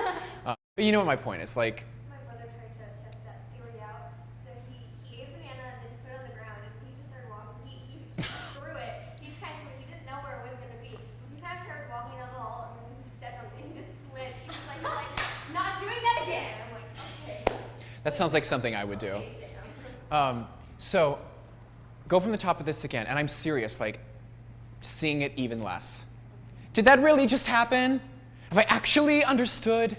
you know what my point is, like.
My brother tried to test that theory out. So he ate a banana and then he put it on the ground and he just started walking. He threw it. He just kind of he didn't know where it was going to be. He kind of started walking down the hall and then he stepped on it and he just slid. He was like not doing that again. I'm like, okay.
That sounds like something I would do. So go from the top of this again, and I'm serious, like seeing it even less. Did that really just happen? Have I actually understood?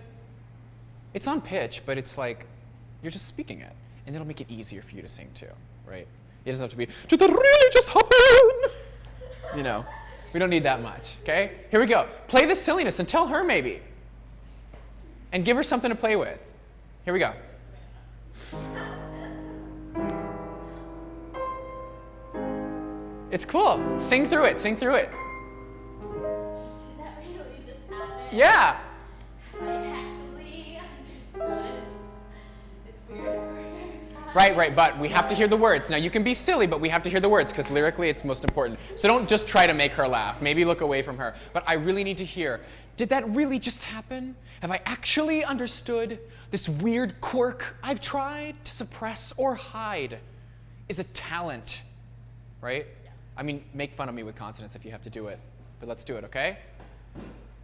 It's on pitch, but it's like you're just speaking it, and it'll make it easier for you to sing too, right? It doesn't have to be, did that really just happen? You know, we don't need that much, okay? Here we go. Play this silliness and tell her maybe. And give her something to play with. Here we go. It's cool. Sing through it. Sing through it.
Did that really just happen?
Yeah.
I actually understood this weird quirk.
Right. But we have to hear the words. Now, you can be silly, but we have to hear the words because lyrically it's most important. So don't just try to make her laugh. Maybe look away from her. But I really need to hear, did that really just happen? Have I actually understood this weird quirk I've tried to suppress or hide is a talent, right? I mean, make fun of me with consonants if you have to do it, but let's do it, okay?
Did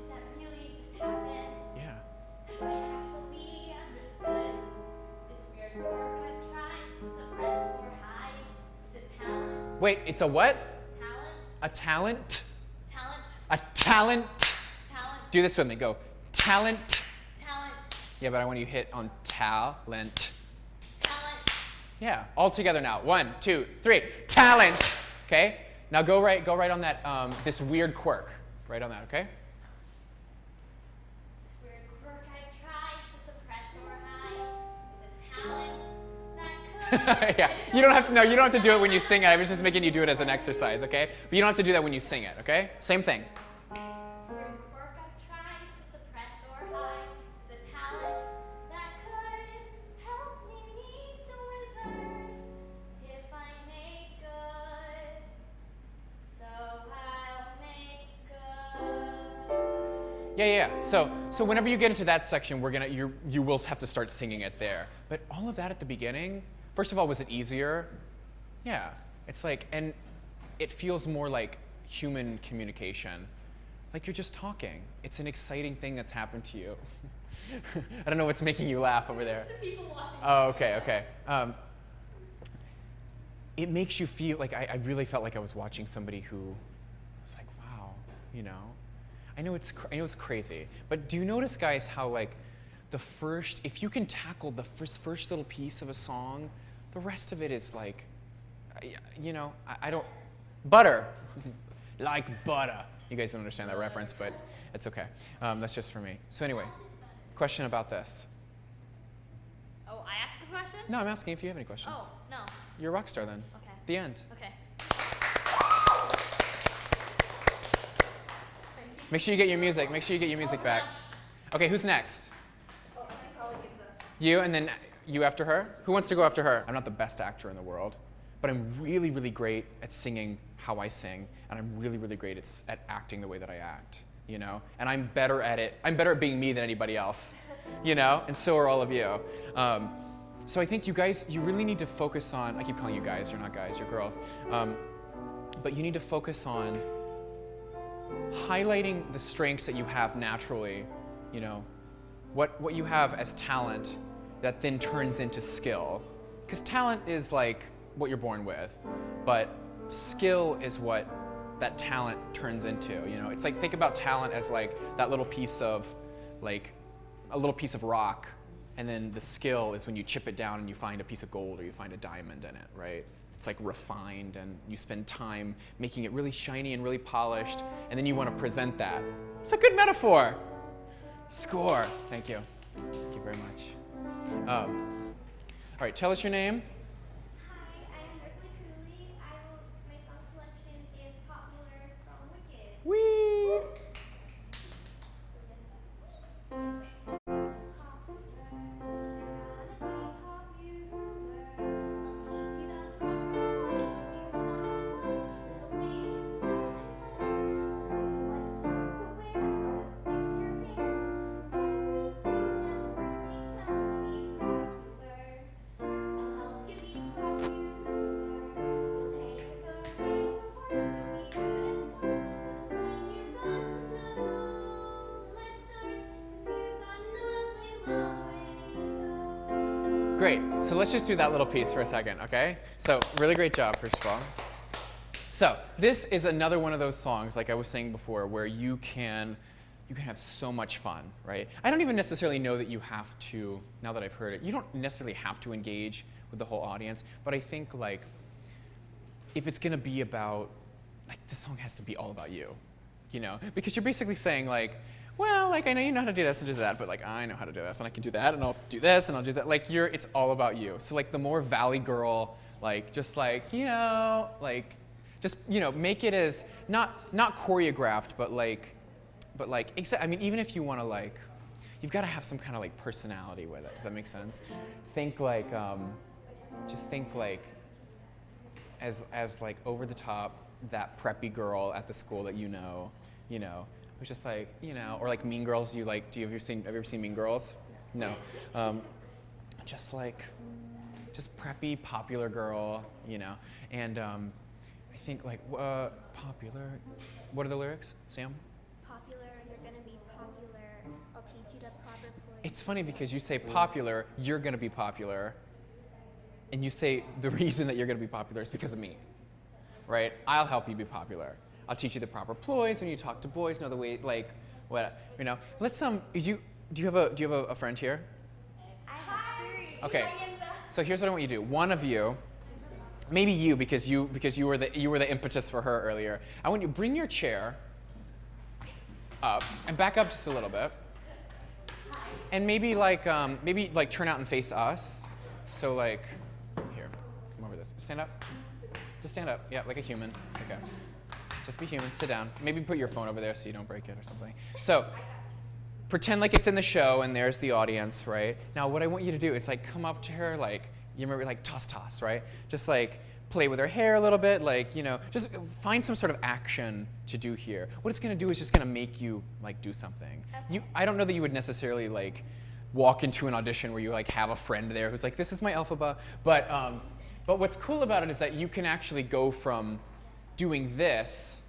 that really just happen?
Yeah.
Have I actually understood this weird quirk I've tried to suppress or hide? It's a talent.
Wait, it's a what?
Talent.
A talent?
Talent.
A talent?
Talent.
Do this with me, go. Talent.
Talent.
Yeah, but I want you to hit on talent.
Talent.
Yeah, all together now. 1, 2, 3. Talent. Okay? Now go right on that, this weird quirk. Right on that, okay?
This weird quirk I've tried to suppress or hide is a talent that could.
Yeah, you don't have to do it when you sing it. I was just making you do it as an exercise, okay? But you don't have to do that when you sing it, okay? Same thing.
This weird quirk I've tried to suppress or hide is a talent that could help me meet the wizard if I make good. So I'll make good.
Yeah. So whenever you get into that section, you will have to start singing it there. But all of that at the beginning, first of all, was it easier? Yeah. It's like, and it feels more like human communication. like you're just talking. It's an exciting thing that's happened to you. I don't know what's making you laugh over there.
The people watching.
Oh, okay, okay. It makes you feel like I really felt like I was watching somebody who was like, wow, you know. I know it's crazy, but do you notice, guys, how like if you can tackle the first little piece of a song, the rest of it is like, you know, I don't butter, like butter. You guys don't understand that reference, but it's okay. That's just for me. So anyway, question about this.
Oh, I asked a question?
No, I'm asking if you have any questions.
Oh, no.
You're a rock star then.
Okay.
The end.
Okay.
Make sure you get your music. Make sure you get your music back. Okay, who's next?
Oh, I probably get the.
You, and then you after her? Who wants to go after her? I'm not the best actor in the world, but I'm really, really great at singing how I sing, and I'm really, really great at acting the way that I act, you know? And I'm better at it. I'm better at being me than anybody else, you know? And so are all of you. So I think you guys, you really need to focus on, I keep calling you guys, you're not guys, you're girls. But you need to focus on highlighting the strengths that you have naturally, you know, what you have as talent that then turns into skill. Because talent is like what you're born with, but skill is what that talent turns into, you know. It's like, think about talent as like that little piece of, like, a little piece of rock, and then the skill is when you chip it down and you find a piece of gold or you find a diamond in it, right? It's like refined, and you spend time making it really shiny and really polished, and then you want to present that. It's a good metaphor. Score. Thank you. Thank you very much. All right, tell us your name.
Hi, I am Ripley Cooley. My song selection is Popular from Wicked.
Wee. Great. So let's just do that little piece for a second, okay? So really great job, first of all. So this is another one of those songs, like I was saying before, where you can have so much fun, right? I don't even necessarily know that you have to, now that I've heard it, you don't necessarily have to engage with the whole audience, but I think like if it's gonna be about, like the song has to be all about you, you know? Because you're basically saying like, well, like I know you know how to do this and do that, but like I know how to do this and I can do that and I'll do this and I'll do that. Like it's all about you. So like the more Valley Girl, like just like, you know, like just, you know, make it as not choreographed, but like I mean, even if you want to like, you've got to have some kind of like personality with it. Does that make sense? Think like, just think like as like over the top, that preppy girl at the school that you know, it was just like, you know, or like Mean Girls. Have you ever seen Mean Girls? No. Just preppy, popular girl, you know. And I think like popular. What are the lyrics, Sam?
Popular, you're gonna be popular. I'll teach you the proper poise.
It's funny because you say popular, you're gonna be popular, and you say the reason that you're gonna be popular is because of me, right? I'll help you be popular. I'll teach you the proper ploys when you talk to boys. Know the way, like, what, you know. Let's do you have a friend here?
I have three.
Okay. So here's what I want you to do. One of you, maybe you, because you were the impetus for her earlier. I want you to bring your chair up and back up just a little bit, and maybe like turn out and face us. So like, here, come over this. Stand up. Just stand up. Yeah, like a human. Okay. Just be human, sit down. Maybe put your phone over there so you don't break it or something. So pretend like it's in the show and there's the audience, right? Now what I want you to do is like come up to her, like, you remember like toss, right? Just like play with her hair a little bit, like, you know, just find some sort of action to do here. What it's gonna do is just gonna make you like do something. Okay. I don't know that you would necessarily like walk into an audition where you like have a friend there who's like, this is my alphaba, but what's cool about it is that you can actually go from doing this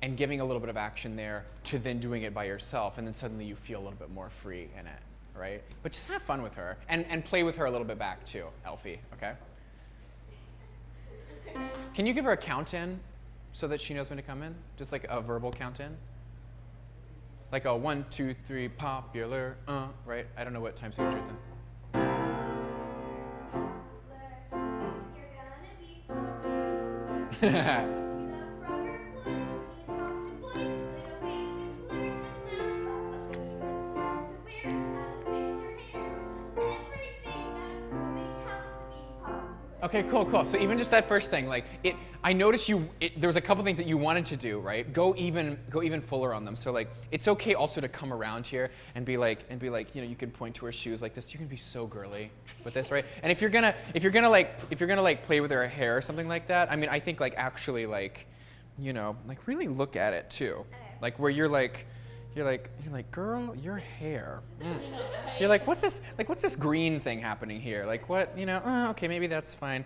and giving a little bit of action there to then doing it by yourself, and then suddenly you feel a little bit more free in it, right? But just have fun with her and play with her a little bit back too, Elfie, okay? Can you give her a count in so that she knows when to come in? Just like a verbal count in? Like a 1, 2, 3, popular, right? I don't know what time signature it's in. Okay, cool. So even just that first thing, like I noticed there was a couple things that you wanted to do, right? Go even fuller on them. So like, it's okay also to come around here and be like, you know, you can point to her shoes like this. You can be so girly with this, right? And if you're gonna play with her hair or something like that, I mean, I think like actually like, you know, like really look at it too,
Okay.
like where you're like, girl, your hair. You're like, what's this green thing happening here? Like, what, you know? Okay, maybe that's fine.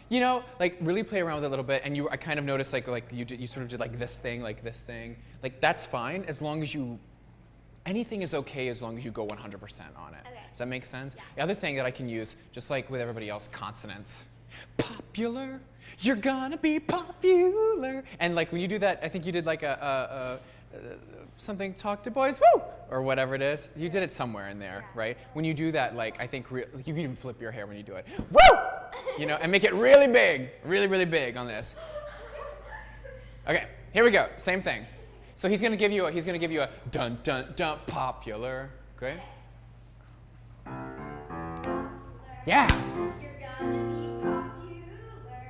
You know, like really play around with it a little bit. And I kind of noticed like you sort of did like this thing. Like that's fine as long as anything is okay as long as you go 100% on it.
Okay.
Does that make sense?
Yeah.
The other thing that I can use, just like with everybody else, consonants. Popular, you're gonna be popular. And like when you do that, I think you did like something, talk to boys, woo, or whatever it is. You did it somewhere in there,
Yeah.
right? When you do that, like I think you can even flip your hair when you do it, woo, you know, and make it really big, really big on this. Okay, here we go. Same thing. So he's gonna give you a dun dun dun popular. Okay. Yeah.
You're gonna be popular.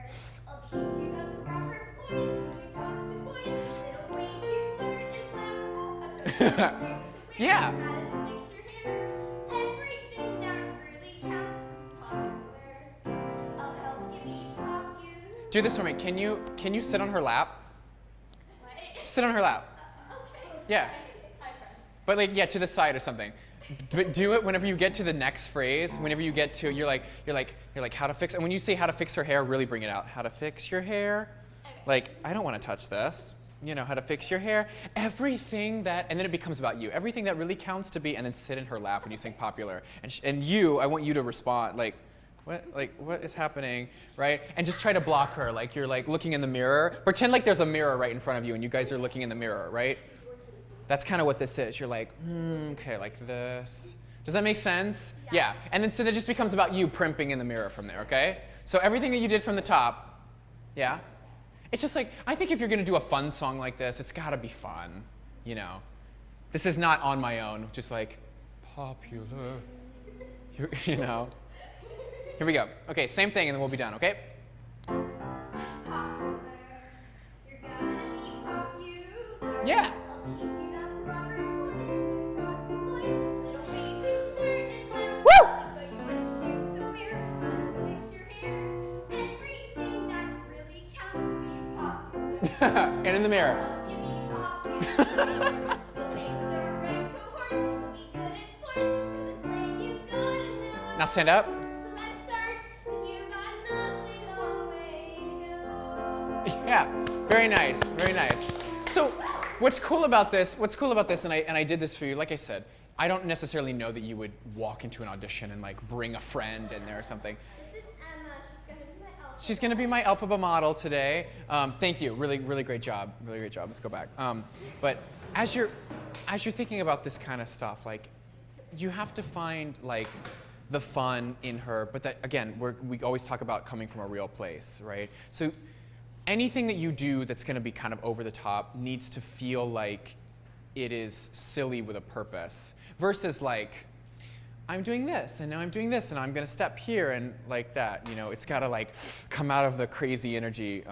I'll teach you the proper voice when you talk to boys. Little ways you flirt and flout. I'll show you the shapes to wear.
Yeah.
How to fix your hair. Everything that really counts to be popular. I'll help you be popular.
Do this for me. Can you sit on her lap?
What?
Sit on her lap.
Okay.
Yeah.
Hi, friend.
But like, yeah, to the side or something. But do it whenever you get to the next phrase. Whenever you get to, you're like how to fix. And when you say how to fix her hair, really bring it out. How to fix your hair.
Okay.
Like, I don't want to touch this. You know, how to fix your hair. Everything that, and then it becomes about you. Everything that really counts to be, and then sit in her lap when you sing popular. And I want you to respond like, what is happening, right? And just try to block her, like you're like looking in the mirror. Pretend like there's a mirror right in front of you, and you guys are looking in the mirror, right? That's kind of what this is. You're like, okay, like this. Does that make sense? Yeah. And then so that just becomes about you primping in the mirror from there, okay? So everything that you did from the top, yeah? It's just like, I think if you're gonna do a fun song like this, it's gotta be fun, you know? This is not on my own, just like, popular, you know? Here we go. Okay, same thing, and then we'll be done, okay?
Popular. You're gonna be popular.
Yeah.
I'll teach you the proper voice when you talk to boys. Little ways to flirt and flout.
Woo!
I'll show you what shoes to wear. How to fix your hair. Everything that really counts to be popular.
And in the mirror.
Help you be popular. We'll take the red cohorts. We'll be good at sports. You're the slang you gotta know.
Now stand up.
So let's start, 'cause you got an awfully long way to go.
Yeah, very nice, very nice. So what's cool about this, and I did this for you, like I said, I don't necessarily know that you would walk into an audition and like bring a friend in there or something.
This is Emma. She's gonna be my elf.
She's gonna be my Alphaba model today. Thank you, really great job, really great job. Let's go back. But as you're thinking about this kind of stuff, like you have to find like the fun in her, but that again, we always talk about coming from a real place, right? So anything that you do that's going to be kind of over the top needs to feel like it is silly with a purpose versus like I'm doing this and now I'm doing this and I'm going to step here and like that, you know, it's got to like come out of the crazy energy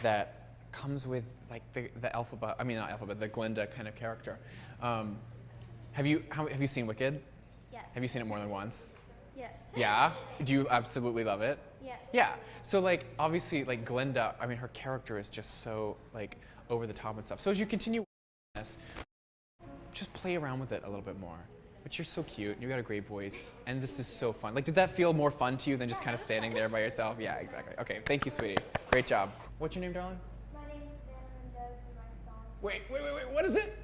that comes with like the Elphaba, I mean not Elphaba, the Glinda kind of character. Have you seen Wicked?
Yes.
Have you seen it more than once?
Yes.
Yeah? Do you absolutely love it?
Yes.
Yeah. So like obviously like Glinda, I mean her character is just so like over the top and stuff. So as you continue this, just play around with it a little bit more. But you're so cute, you got a great voice, and this is so fun. Like did that feel more fun to you than just kind of standing there by yourself? Yeah, exactly. Okay, thank you, sweetie. Great job. What's your name, darling?
My name's Savannah Mendoza and my
Wait, what is it?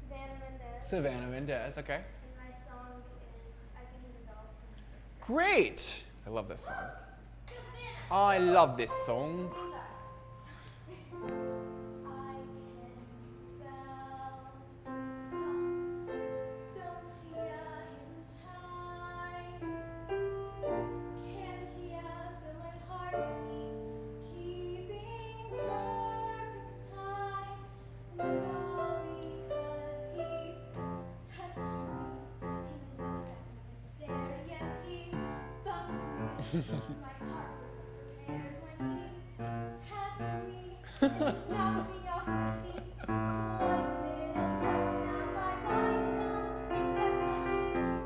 Savannah Mendez.
Savannah Mendez, okay.
And my song is I Can Hear the Bells from the First Grade.
Great! I love this song. I love this song.
I can bells, don't hear him chime. Can't hear feel my heartbeat keeping perfect time. And all because he touched me. He looked at me and stared. Yes, he bumped me. My heart was unprepared when he tapped me. Knocked me off my feet. One little touch, now my life's complete.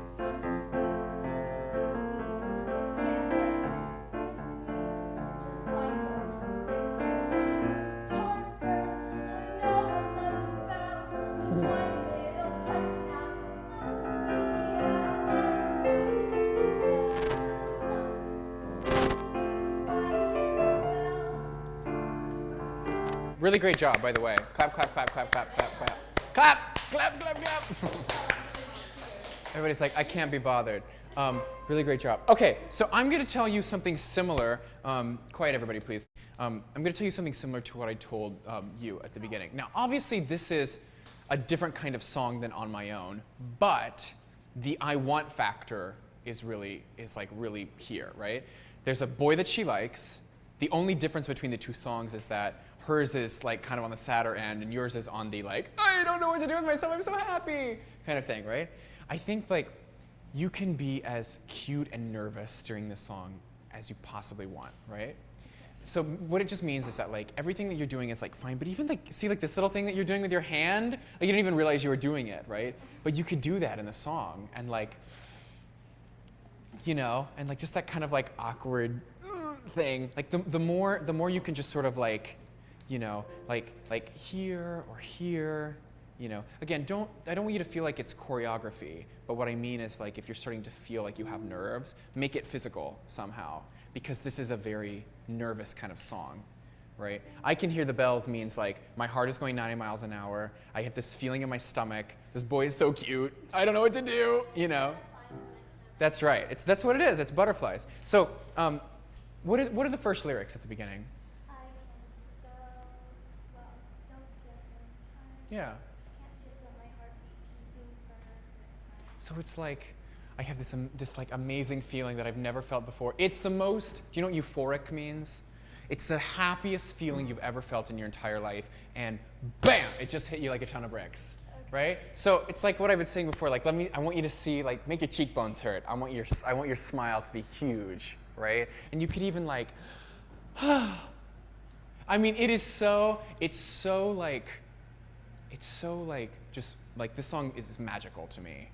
That's when he touched me. Just like those words, my heart burst. I know what love's about. One little touch, now
Really great job, by the way. Clap, clap, clap, clap, clap, clap, clap. Clap, clap, clap, clap. Everybody's like, I can't be bothered. Really great job. Okay, so I'm going to tell you something similar. Quiet, everybody, please. I'm going to tell you something similar to what I told you at the beginning. Now, obviously, this is a different kind of song than On My Own, but the I want factor is really here, right? There's a boy that she likes. The only difference between the two songs is that hers is like kind of on the sadder end, and yours is on the like, I don't know what to do with myself, I'm so happy kind of thing, right? I think like you can be as cute and nervous during this song as you possibly want, right? So what it just means is that like everything that you're doing is like fine, but even like see like this little thing that you're doing with your hand, like you didn't even realize you were doing it, right? But you could do that in the song, and like, you know, and like just that kind of like awkward thing, like the more you can just sort of like, you know, like here or here, you know. Again, I don't want you to feel like it's choreography, but what I mean is like if you're starting to feel like you have nerves, make it physical somehow, because this is a very nervous kind of song, right? I Can Hear the Bells means like my heart is going 90 miles an hour. I have this feeling in my stomach. This boy is so cute. I don't know what to do, you know. That's right. That's what it is. It's butterflies. So, what are the first lyrics at the beginning?
I can bells, well, don't hear him chime.
Yeah.
Can't you feel my heartbeat keeping perfect time?
So it's like I have this like amazing feeling that I've never felt before. It's the most. Do you know what euphoric means? It's the happiest feeling you've ever felt in your entire life, and bam! It just hit you like a ton of bricks. Right? So it's like what I've been saying before, like I want you to see, like make your cheekbones hurt. I want your smile to be huge, right? And you could even like, I mean, it's so just like this song is magical to me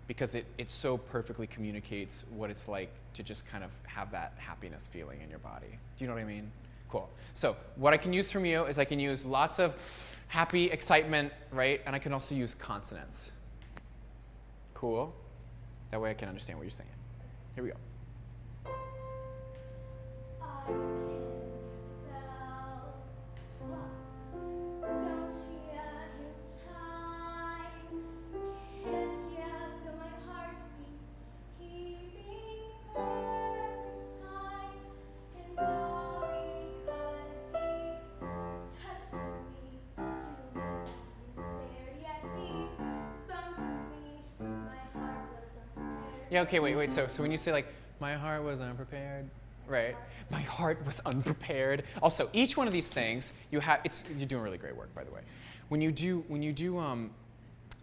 because it so perfectly communicates what it's like to just kind of have that happiness feeling in your body. Do you know what I mean? Cool. So what I can use from you is I can use lots of happy, excitement, right? And I can also use consonants. Cool. That way I can understand what you're saying. Here we go.
I can bells, don't hear him chime. Can't you feel my heartbeat keeping perfect time? And all because he touched me. He looked at me, stared. Yes, he bumped me. My heart was unprepared.
Yeah, okay, wait. So when you say like, my heart was unprepared, right? My heart was unprepared. Also, each one of these things, you're doing really great work, by the way. When you do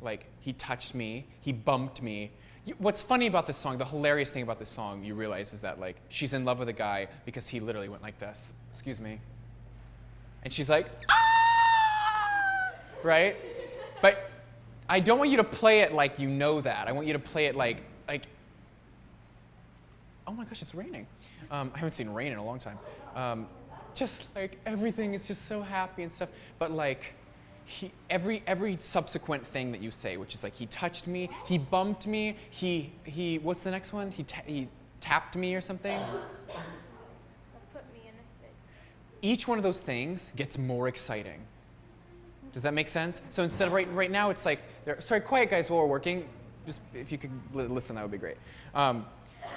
like, he touched me, he bumped me. What's funny about this song, the hilarious thing about this song, you realize is that like, she's in love with a guy because he literally went like this, excuse me. And she's like, ah! Right? But I don't want you to play it like you know that. I want you to play it like, oh my gosh, it's raining. I haven't seen rain in a long time. Just like everything is just so happy and stuff. But like every subsequent thing that you say, which is like he touched me, he bumped me, he what's the next one? He tapped me or something.
That put me in a fix.
Each one of those things gets more exciting. Does that make sense? So instead of right now, it's like, sorry, quiet guys while we're working. Just if you could listen, that would be great.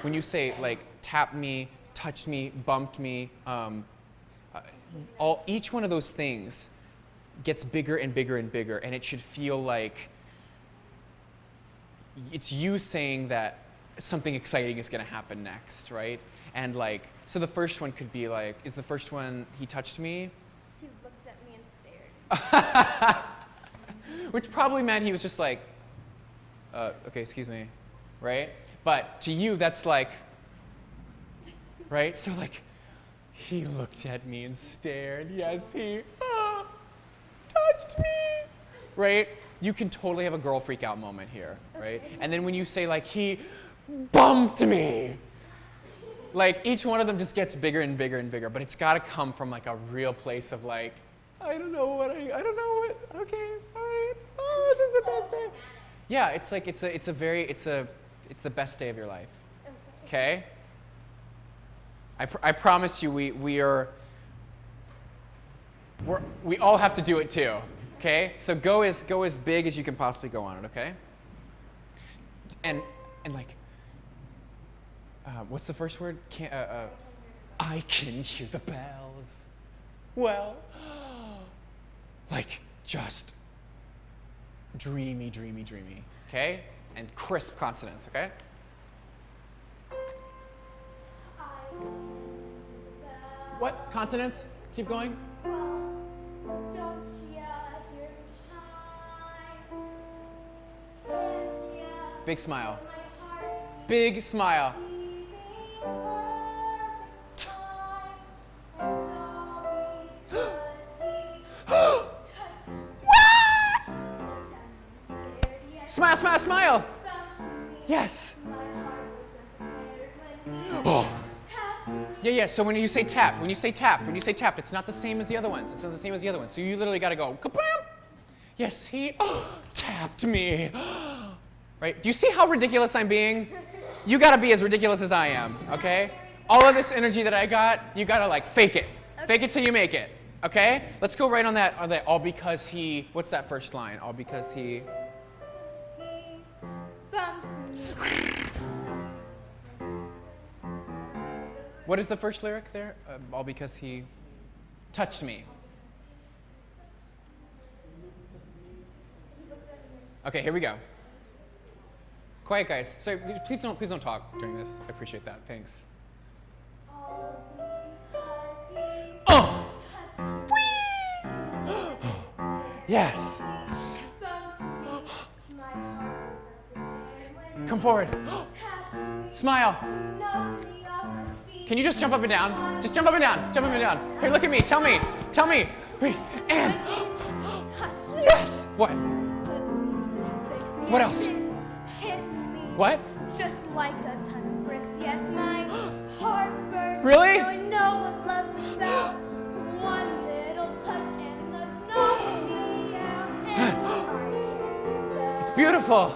When you say like tap me, touched me, bumped me, each one of those things gets bigger and bigger and bigger, and it should feel like it's you saying that something exciting is going to happen next, right? And like, so the first one could be like, is the first one, he touched me?
He looked at me and stared.
Which probably meant he was just like, okay, excuse me, right? But to you, that's like, right? So like, he looked at me and stared. Yes, he touched me, right? You can totally have a girl freak out moment here, right?
Okay.
And then when you say like, he bumped me, like each one of them just gets bigger and bigger and bigger, but it's got to come from like a real place of like, I don't know what, okay, all right, oh, this is the best day. Yeah, it's like, it's the best day of your life, okay? I promise you, we all have to do it too, okay? So go as big as you can possibly go on it, okay? And like, what's the first word? I can hear the bells. Well, like just dreamy, dreamy, dreamy, okay? And crisp consonants, okay? What consonants? Keep going. Big smile. Big smile. Smile, smile, smile. Yes. Oh. Yeah. So when you say tap, it's not the same as the other ones. It's not the same as the other ones. So you literally got to go, kabam. Yes, he tapped me. Right? Do you see how ridiculous I'm being? You got to be as ridiculous as I am, okay? All of this energy that I got, you got to like fake it. Fake it till you make it, okay? Let's go right on that all because he, what's that first line? All because he What is the first lyric there? All because he touched me. Okay, here we go. Quiet, guys. Sorry, please don't talk during this. I appreciate that. Thanks. Oh! Yes. Come forward. Smile. Can you just jump up and down? Just jump up and down. Jump up and down. Here, look at me. Tell me. Wait. And yes. What? What else? What?
Just like a ton of bricks, yes, my heart bursts.
Really?
Now I know what love's about. One little touch and love's knocking me out. And I can't hear the
It's beautiful.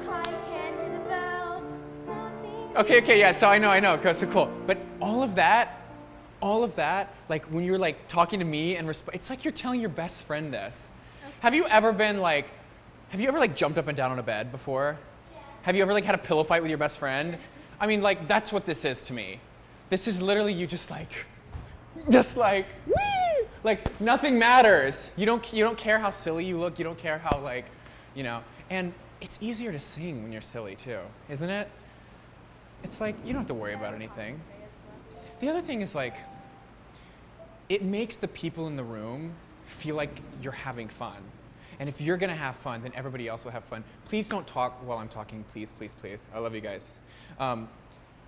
I can't hear the bells. Something
Okay, yeah, so I know, okay, so cool. But all of that, like when you're like talking to me and it's like you're telling your best friend this.
Okay.
Have you ever jumped up and down on a bed before?
Yeah.
Have you ever like had a pillow fight with your best friend? I mean, like that's what this is to me. This is literally you just like, whee! Like nothing matters. You don't care how silly you look. You don't care how like, and it's easier to sing when you're silly too, isn't it? It's like, you don't have to worry about anything. The other thing is like, it makes the people in the room feel like you're having fun. And if you're gonna have fun, then everybody else will have fun. Please don't talk while I'm talking, please, please, please. I love you guys.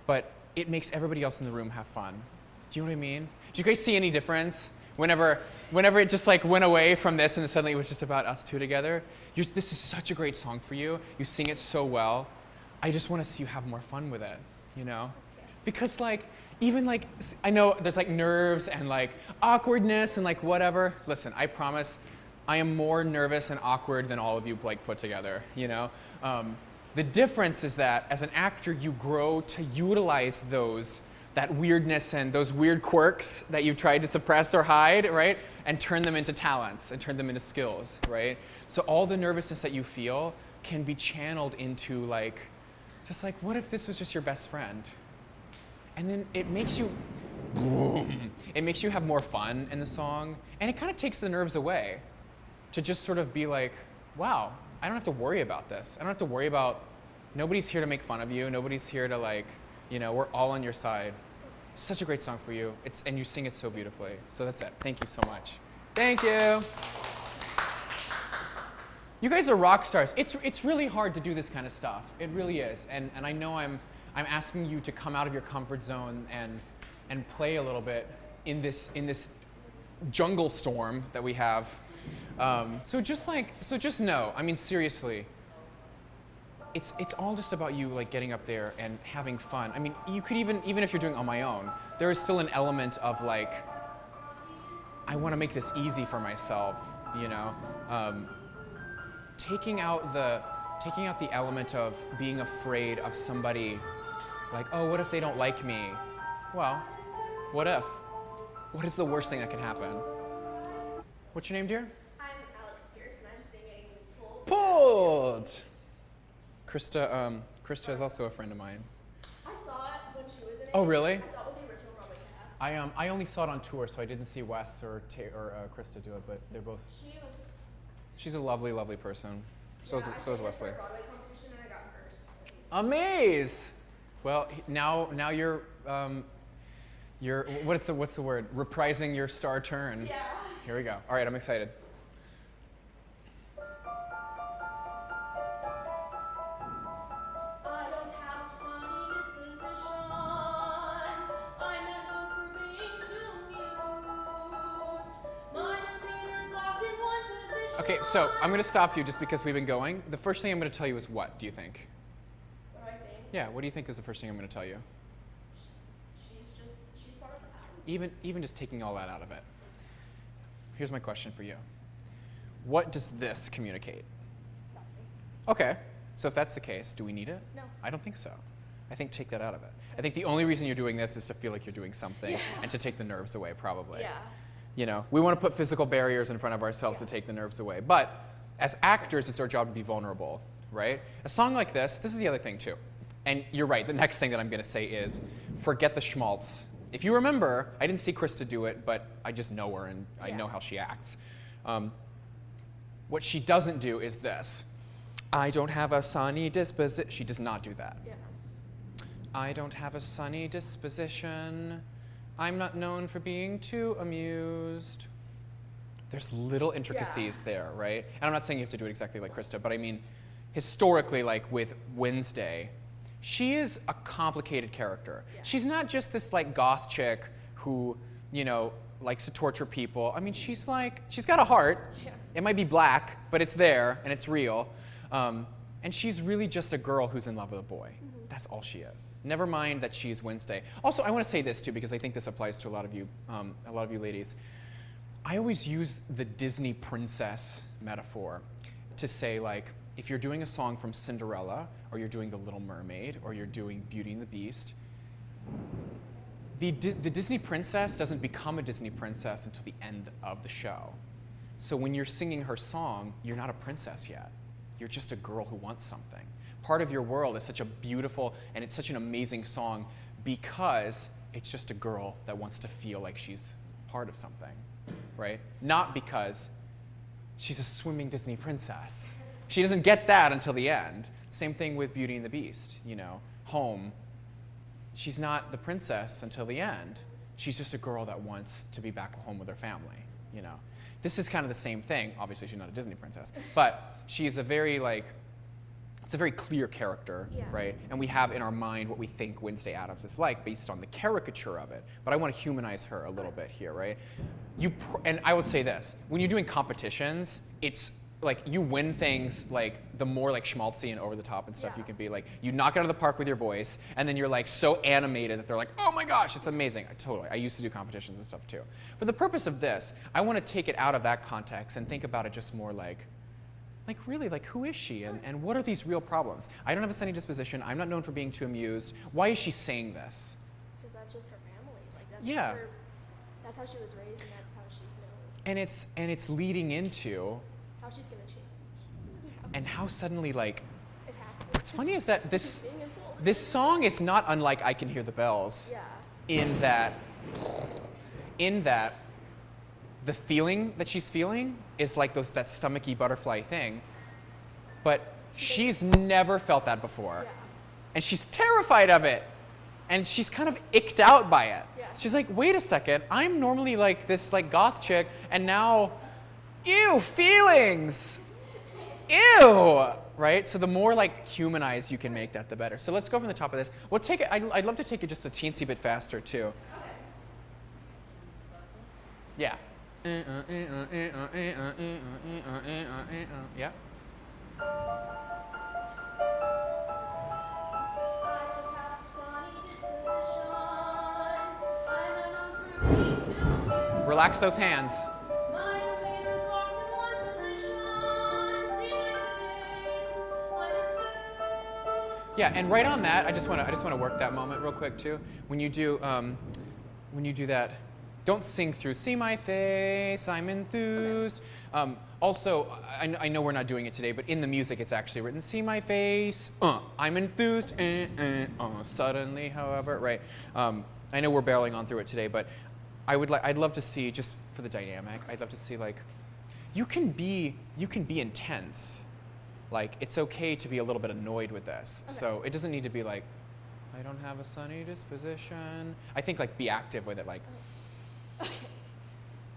But it makes everybody else in the room have fun. Do you know what I mean? Do you guys see any difference? Whenever it just like went away from this and suddenly it was just about us two together, this is such a great song for you. You sing it so well. I just want to see you have more fun with it, Because like, even like, I know there's like nerves and like awkwardness and like whatever. Listen, I promise I am more nervous and awkward than all of you like put together, The difference is that as an actor, you grow to utilize those that weirdness and those weird quirks that you've tried to suppress or hide, right? And turn them into talents and turn them into skills, right? So all the nervousness that you feel can be channeled into like, just like, what if this was just your best friend? And then it makes you, boom, it makes you have more fun in the song, and it kind of takes the nerves away to just sort of be like, wow, I don't have to worry about this. I don't have to worry about, nobody's here to make fun of you. Nobody's here to like, you know, we're all on your side. Such a great song for you. And you sing it so beautifully. So that's it. Thank you so much. Thank you. You guys are rock stars. It's really hard to do this kind of stuff. It really is. And I know I'm asking you to come out of your comfort zone and play a little bit in this jungle storm that we have. So just know, I mean, seriously, it's all just about you like getting up there and having fun. I mean, you could even if you're doing On My Own, there is still an element of like, I want to make this easy for myself, you know? Taking out the element of being afraid of somebody, like, oh, what if they don't like me? Well, what if? What is the worst thing that can happen? What's your name, dear?
I'm Alex Pierce, and I'm singing
Pulled. Krista is also a friend of mine.
I saw it when she was in it.
Oh, really?
I saw it with the original Broadway cast.
I only saw it on tour, so I didn't see Wes or Krista do it, but they're both. She's a lovely, lovely person. So is Wesley.
Broadway competition, and I got first.
Amaze. Well, now you're what's the word? Reprising your star turn.
Yeah.
Here we go. All right, I'm excited.
I don't have a sunny disposition. I'm not known for being too amused. My demeanor's locked in one position.
Okay, so I'm going to stop you just because we've been going. The first thing I'm going to tell you is what do you think?
What do I think?
Yeah, what do you think is the first thing I'm going to tell you?
She's part of the package.
Even just taking all that out of it. Here's my question for you. What does this communicate?
Nothing.
Okay, so if that's the case, do we need it?
No.
I don't think so. I think take that out of it. I think the only reason you're doing this is to feel like you're doing something and to take the nerves away, probably.
Yeah.
You know, we want to put physical barriers in front of ourselves to take the nerves away. But as actors, it's our job to be vulnerable, right? A song like this is the other thing too. And you're right, the next thing that I'm going to say is forget the schmaltz. If you remember, I didn't see Krista do it, but I just know her and I know how she acts. What she doesn't do is this. I don't have a sunny disposition. She does not do that.
Yeah.
I don't have a sunny disposition. I'm not known for being too amused. There's little intricacies there, right? And I'm not saying you have to do it exactly like Krista, but I mean, historically, like with Wednesday, she is a complicated character.
Yeah.
She's not just this like goth chick who, you know, likes to torture people. I mean, she's got a heart.
Yeah.
It might be black, but it's there and it's real. And she's really just a girl who's in love with a boy. Mm-hmm. That's all she is. Never mind that she's Wednesday. Also, I want to say this too because I think this applies to a lot of you ladies. I always use the Disney princess metaphor to say, like, if you're doing a song from Cinderella, or you're doing The Little Mermaid, or you're doing Beauty and the Beast, the Disney princess doesn't become a Disney princess until the end of the show. So when you're singing her song, you're not a princess yet. You're just a girl who wants something. Part of Your World is such a beautiful, and it's such an amazing song because it's just a girl that wants to feel like she's part of something, right? Not because she's a swimming Disney princess. She doesn't get that until the end. Same thing with Beauty and the Beast, you know, Home. She's not the princess until the end. She's just a girl that wants to be back home with her family, you know. This is kind of the same thing. Obviously, she's not a Disney princess, but she's a very, like, it's a very clear character, right? And we have in our mind what we think Wednesday Addams is like based on the caricature of it. But I want to humanize her a little bit here, right? And I would say this. When you're doing competitions, it's like you win things like the more like schmaltzy and over the top and stuff you can be. Like you knock it out of the park with your voice and then you're like so animated that they're like, oh my gosh, it's amazing. I used to do competitions and stuff too. For the purpose of this, I want to take it out of that context and think about it just more like really, like who is she and what are these real problems? I don't have a sunny disposition. I'm not known for being too amused. Why is she saying this?
Because
that's just her family. Like that's
Yeah.
her, that's how she was raised, and that's how she's known.
And it's leading into,
How she's gonna change.
and how suddenly like,
It happened.
what's funny is that this
Being involved.
this song is not unlike I Can Hear the Bells.
Yeah.
In that the feeling that she's feeling is like that stomachy butterfly thing, but she's never felt that before.
Yeah.
And she's terrified of it. And she's kind of icked out by it.
Yeah.
She's like, wait a second, I'm normally like this like goth chick, and now, ew, feelings. Ew, right? So the more like humanized you can make that, the better. So let's go from the top of this. We'll take it, I'd love to take it just a teensy bit faster too. Yeah. Yeah. Relax those hands. Yeah, and right on that, I just want to work that moment real quick too. When you do that, don't sing through. See my face, I'm enthused. Also, I know we're not doing it today, but in the music it's actually written. See my face, I'm enthused. Suddenly, however, right? I know we're barreling on through it today, but I'd love to see, just for the dynamic, I'd love to see like, you can be intense. Like, it's okay to be a little bit annoyed with this.
Okay.
So it doesn't need to be like, I don't have a sunny disposition. I think like be active with it, like,
Okay.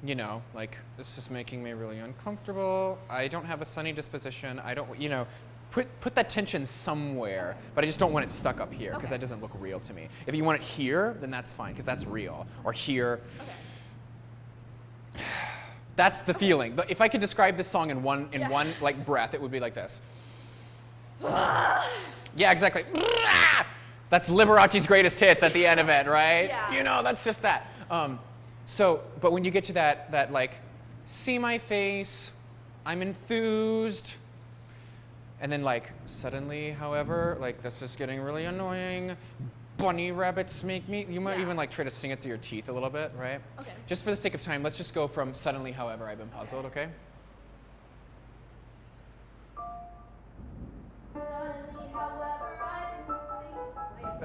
you know, like, this is making me really uncomfortable. I don't have a sunny disposition. I don't, you know, put that tension somewhere, but I just don't want it stuck up here because
Okay.
that doesn't look real to me. If you want it here, then that's fine because that's real. Or here.
Okay.
That's the feeling. But if I could describe this song in one
Yeah.
like breath, it would be like this. Yeah, exactly. That's Liberace's greatest hits at the end of it, right?
Yeah.
You know, that's just that. But when you get to that like, see my face, I'm enthused, and then like suddenly, however, like this is getting really annoying. Bunny rabbits make me. You might
Yeah.
even like try to sing it through your teeth a little bit, right?
Okay.
Just for the sake of time, let's just go from suddenly, however, I've been puzzled, okay?
Suddenly, however,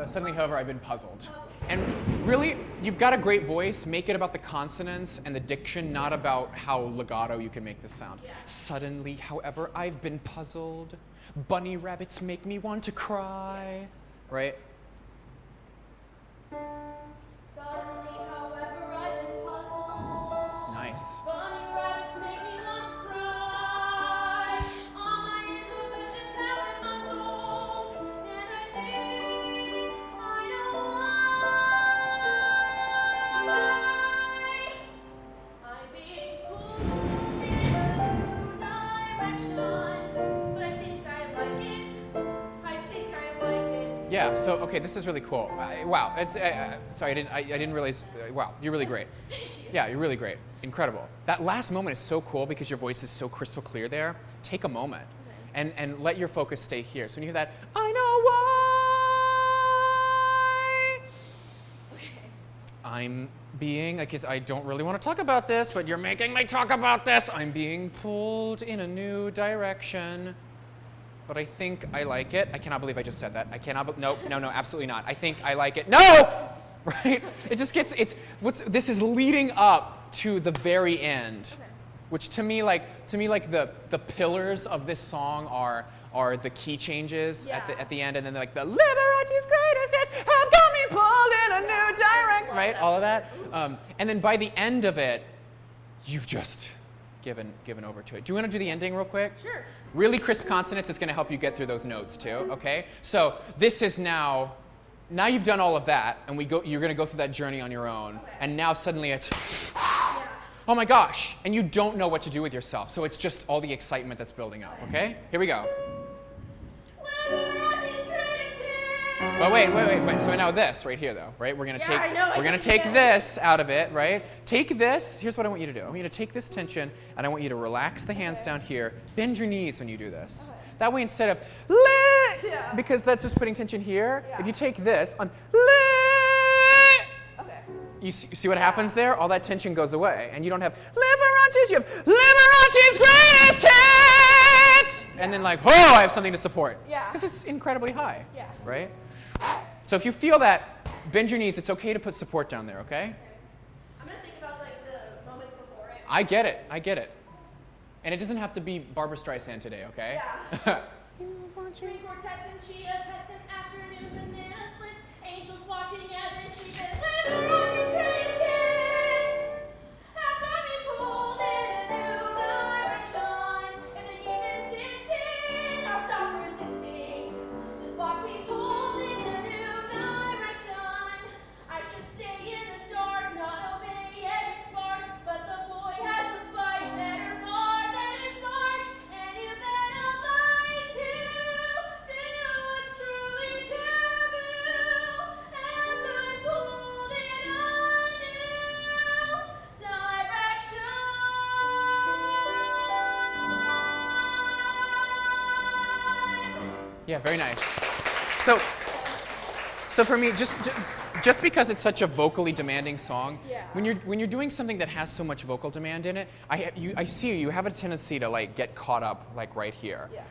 Suddenly, however, I've been puzzled. And really, you've got a great voice. Make it about the consonants and the diction, not about how legato you can make this sound.
Yeah.
Suddenly, however, I've been puzzled. Bunny rabbits make me want to cry. Right?
Suddenly, however, I've been puzzled.
Nice.
Bunny rabbits make me want to cry. All my inhibitions have been muzzled, and I think I know why. I'm being pulled in a new direction, but I think I like it. I think I like it.
Yeah. So, okay, this is really cool. Wow. It's sorry, I didn't realize. Wow, you're really great. Yeah, you're really great. Incredible. That last moment is so cool because your voice is so crystal clear there. Take a moment and let your focus stay here. So when you hear that, I know why.
Okay.
I'm being, like, I don't really want to talk about this, but you're making me talk about this. I'm being pulled in a new direction, but I think I like it. I cannot believe I just said that. I cannot, no, absolutely not. I think I like it. No! Right? It just gets, this is leading up to the very end,
Okay.
which to me, like the pillars of this song are the key changes
Yeah.
at the end, and then like the Liberace's greatest hits have got me pulled in a new direction, right? All of that, and then by the end of it, you've just given over to it. Do you want to do the ending real quick?
Sure.
Really crisp consonants is going to help you get through those notes too. Okay, so this is now you've done all of that, and you're going to go through that journey on your own,
Okay.
and now suddenly it's.
Yeah.
Oh my gosh, and you don't know what to do with yourself, so it's just all the excitement that's building up, okay? Here we go.
Liberace's greatest hits.
But wait. So now this right here though, right? We're gonna
Yeah, I know, I
we're gonna
didn't
take
get it.
this out of it, right? Take this, here's what I want you to do. I want you to take this tension and I want you to relax the hands down here. Bend your knees when you do this.
Okay.
That way instead of
Yeah.
because that's just putting tension here,
Yeah.
if you take this on you see what happens there? All that tension goes away, and you don't have Liberace's. You have Liberace's greatest hits, and then like, oh, I have something to support.
Yeah.
Because it's incredibly high.
Yeah.
Right. So if you feel that, bend your knees. It's okay to put support down there. Okay.
I'm gonna think about like the moments before it.
I get it. I get it. And it doesn't have to be Barbara Streisand today. Okay.
Yeah. String quartets and chia pets and afternoon banana splits. Angels watching as they sleep and Liberace's greatest hits. Have got me pulled in a new direction. If the demon's insisting, I'll stop resisting. Just watch me pulled in a new direction. I should stay in the dark, not obey every spark. But the boy has a bite better far than his bark. And you better bite too. Do what's truly taboo. As I pulled in a new direction.
Yeah, very nice. So for me, just because it's such a vocally demanding song,
Yeah.
when you're doing something that has so much vocal demand in it, I see you have a tendency to like get caught up like right here,
Yeah.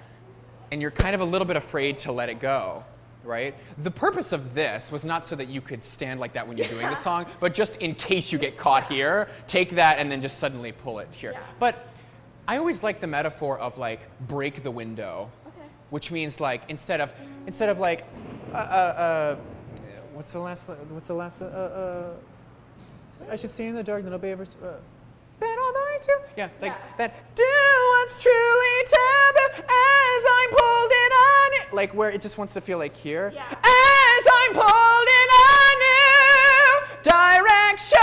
and you're kind of a little bit afraid to let it go, right? The purpose of this was not so that you could stand like that when you're doing the song, but just in case you get caught here, take that and then just suddenly pull it here.
Yeah.
But I always like the metaphor of like break the window.
Okay.
Which means like instead of like what's the last I should stay in the dark, then obey ever bet all night too. Yeah, like
Yeah.
that do what's truly taboo as I'm pulled in on it. Like where it just wants to feel like here.
Yeah.
As I'm pulled in a new direction.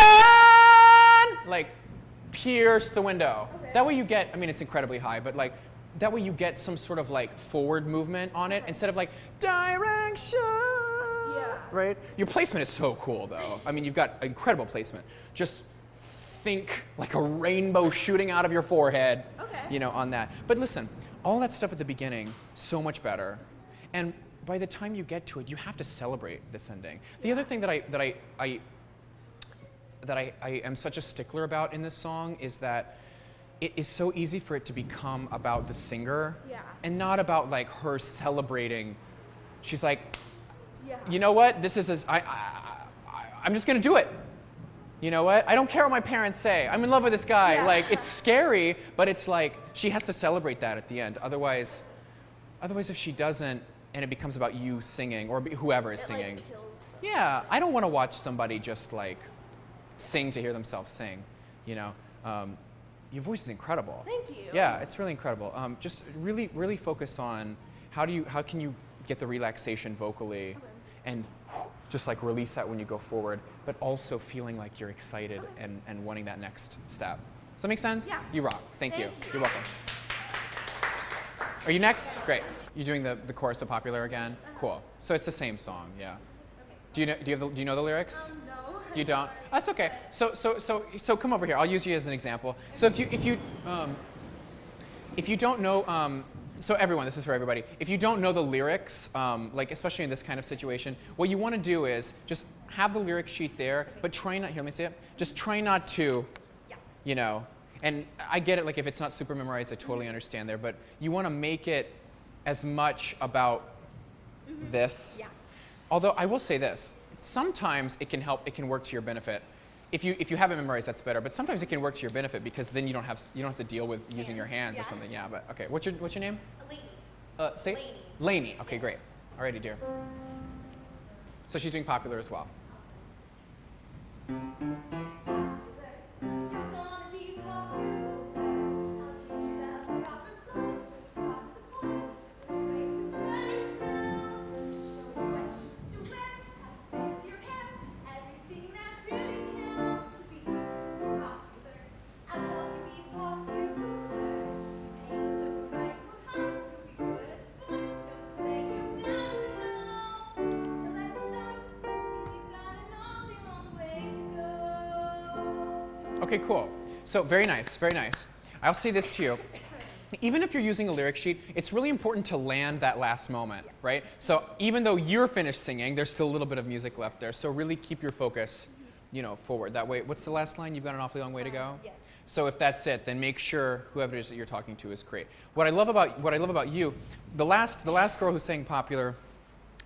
Like pierce the window.
Okay.
That way you get, I mean it's incredibly high, but like that way you get some sort of like forward movement on it instead of like direction.
Yeah.
Right? Your placement is so cool though. I mean, you've got incredible placement. Just think like a rainbow shooting out of your forehead,
Okay.
you know, on that. But listen, all that stuff at the beginning, so much better. And by the time you get to it, you have to celebrate this ending. The other thing that I am such a stickler about in this song is that it is so easy for it to become about the singer
Yeah.
and not about like her celebrating. She's like,
Yeah.
you know what? This is I'm just gonna do it. You know what? I don't care what my parents say. I'm in love with this guy.
Yeah.
Like it's scary, but it's like she has to celebrate that at the end. Otherwise, if she doesn't, and it becomes about you singing or whoever is
It,
singing.
like, kills them.
Yeah, I don't want to watch somebody just like sing to hear themselves sing. You know, your voice is incredible.
Thank you.
Yeah, it's really incredible. Just really focus on how can you get the relaxation vocally, and just like release that when you go forward, but also feeling like you're excited and wanting that next step. Does that make sense?
Yeah.
You rock. Thank you.
Thank you.
You're welcome. Are you next? Great. You're doing the chorus of Popular again? Cool. So it's the same song, yeah. Do you know the lyrics?
No.
You don't? That's okay. So come over here. I'll use you as an example. So if you don't know, so everyone, this is for everybody. If you don't know the lyrics, like especially in this kind of situation, what you want to do is just have the lyric sheet there, but try not. Here, let me see it. Just try not to, you know. And I get it. Like if it's not super memorized, I totally understand there. But you want to make it as much about this.
Yeah.
Although I will say this, sometimes it can help. It can work to your benefit. If you have it memorized, that's better. But sometimes it can work to your benefit because then you don't have to deal with using your hands or
Yeah.
something. Yeah. But okay. What's your name?
Lady.
Say
Lainey.
Lainey. Okay, great. Alrighty, dear. So she's doing Popular as well.
You're gonna be popular. I'll teach you that proper place with lots of boys. Ways to learn sounds. Show you what shoes to wear, how to fix your hair. Everything that really counts to be popular. I'll help you be popular. Hang with the right hearts, you'll be good at sports. No saying you've done to know. So let's start, 'cause you've got an awfully long way to go.
Okay, cool. So very nice, very nice. I'll say this to you. Even if you're using a lyric sheet, it's really important to land that last moment, right? So even though you're finished singing, there's still a little bit of music left there. So really keep your focus forward. That way, what's the last line? You've got an awfully long way to go?
Yes.
So if that's it, then make sure whoever it is that you're talking to is great. What I love about you, the last girl who sang Popular,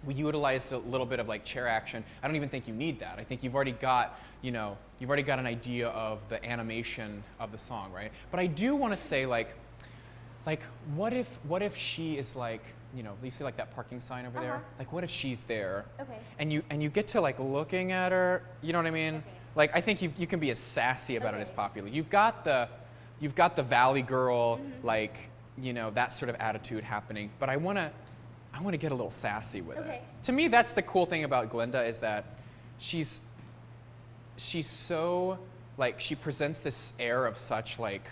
we utilized a little bit of like chair action. I don't even think you need that. I think you've already got, an idea of the animation of the song, right? But I do want to say like what if she is like, you see like that parking sign over there? Like what if she's there?
Okay.
And you get to like looking at her, you know what I mean?
Okay.
Like I think you can be as sassy about it
Okay.
as Popular. You've got the Valley Girl, like, that sort of attitude happening, but I want to get a little sassy with
Okay.
it. To me, that's the cool thing about Glinda is that she's so, like, she presents this air of such, like,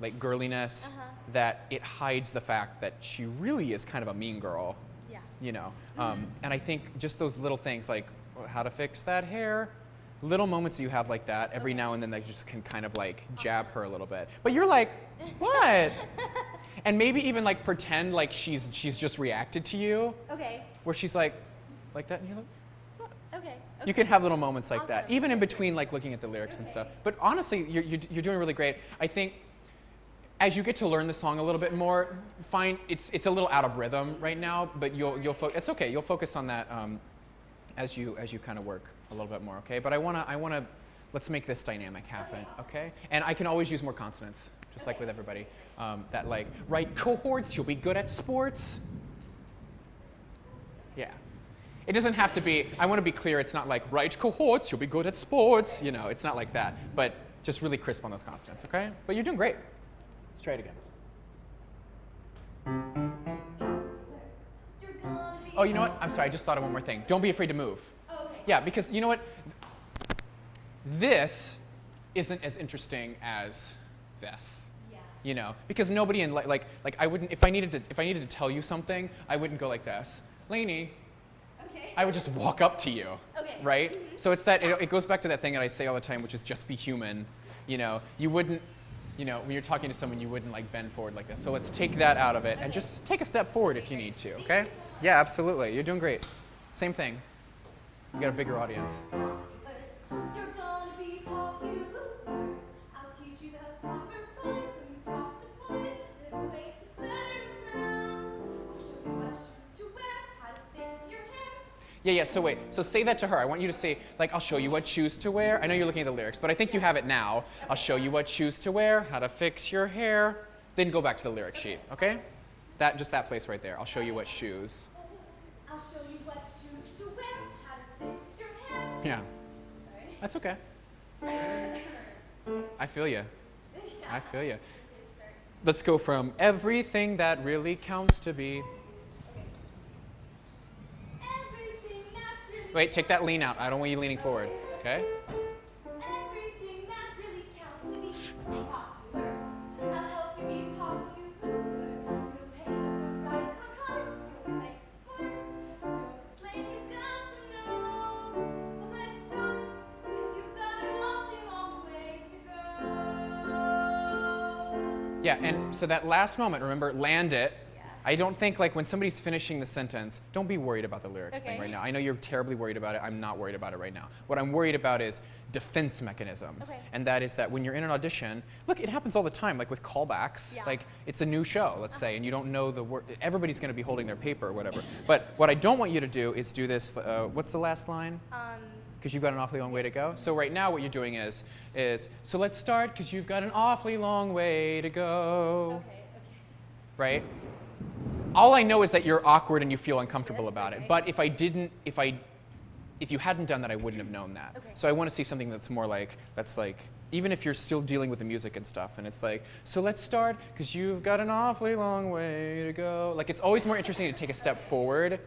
like girliness that it hides the fact that she really is kind of a mean girl,
Yeah.
And I think just those little things like how to fix that hair, little moments you have like that every now and then that just can kind of like jab her a little bit. But you're like, what? And maybe even like pretend like she's just reacted to you,
Okay.
where she's like that, and you're like,
Okay.
you can have little moments like that,
Awesome.
even in between like looking at the lyrics and stuff.
Okay.
But honestly, you're doing really great. I think as you get to learn the song a little bit more, it's a little out of rhythm right now, but it's okay. You'll focus on that as you kind of work a little bit more, okay? But I wanna let's make this dynamic happen, okay? And I can always use more consonants, just like with everybody. That like right cohorts, you'll be good at sports. Yeah. It doesn't have to be, I want to be clear, it's not like right cohorts, you'll be good at sports. It's not like that. But just really crisp on those consonants, okay? But you're doing great. Let's try it again.
You're gonna be
Oh, you know what? I'm sorry, I just thought of one more thing. Don't be afraid to move.
Oh, okay.
Yeah, because you know what? This isn't as interesting as this.
Yeah.
Because nobody in like I wouldn't, if I needed to tell you something, I wouldn't go like this. Lainey,
Okay.
I would just walk up to you.
Okay.
Right? So it's that it goes back to that thing that I say all the time, which is just be human. You wouldn't, when you're talking to someone, you wouldn't like bend forward like this. So let's take that out of it and just take a step forward if you need to, okay? Yeah, absolutely. You're doing great. Same thing. You got a bigger audience.
You're gonna be popular. I'll teach you the proper place when you talk to boys. Little ways to flatter clowns. I'll show you what shoes to wear, how to fix your hair.
Yeah, so wait. So say that to her. I want you to say, like, I'll show you what shoes to wear. I know you're looking at the lyrics, but I think you have it now. I'll show you what shoes to wear, how to fix your hair. Then go back to the lyric sheet, okay? Just that place right there. I'll show you what shoes.
I'll show you what shoes to wear, how to fix your hair.
Yeah,
Sorry.
that's okay. I feel you. I feel you.
Start.
Let's go from everything that really counts to be.
Everything that really
Wait, take that lean out. I don't want you leaning forward, okay?
Everything that really counts to be popular. I'll help you be popular. You'll pay with the right cards. You'll play sports. You're the slave you've got to know. So let's start, 'cause you've got an awfully long way to go.
Yeah, and so that last moment, remember, land it.
Yeah.
I don't think, like, when somebody's finishing the sentence, don't be worried about the lyrics thing
Okay.
right now. I know you're terribly worried about it. I'm not worried about it right now. What I'm worried about is defense mechanisms.
Okay.
And that is that when you're in an audition, look, it happens all the time, like with callbacks.
Yeah.
Like, it's a new show, let's say, and you don't know the word. Everybody's going to be holding their paper or whatever. But what I don't want you to do is do this. What's the last line? Because you've got an awfully long way to go. So right now what you're doing is so let's start because you've got an awfully long way to go.
Okay.
Right? All I know is that you're awkward and you feel uncomfortable
That's
about it.
okay.
But if you hadn't done that, I wouldn't have known that.
Okay.
So I want to see something that's more like, even if you're still dealing with the music and stuff, and it's like, so let's start, because you've got an awfully long way to go. Like, it's always more interesting to take a step forward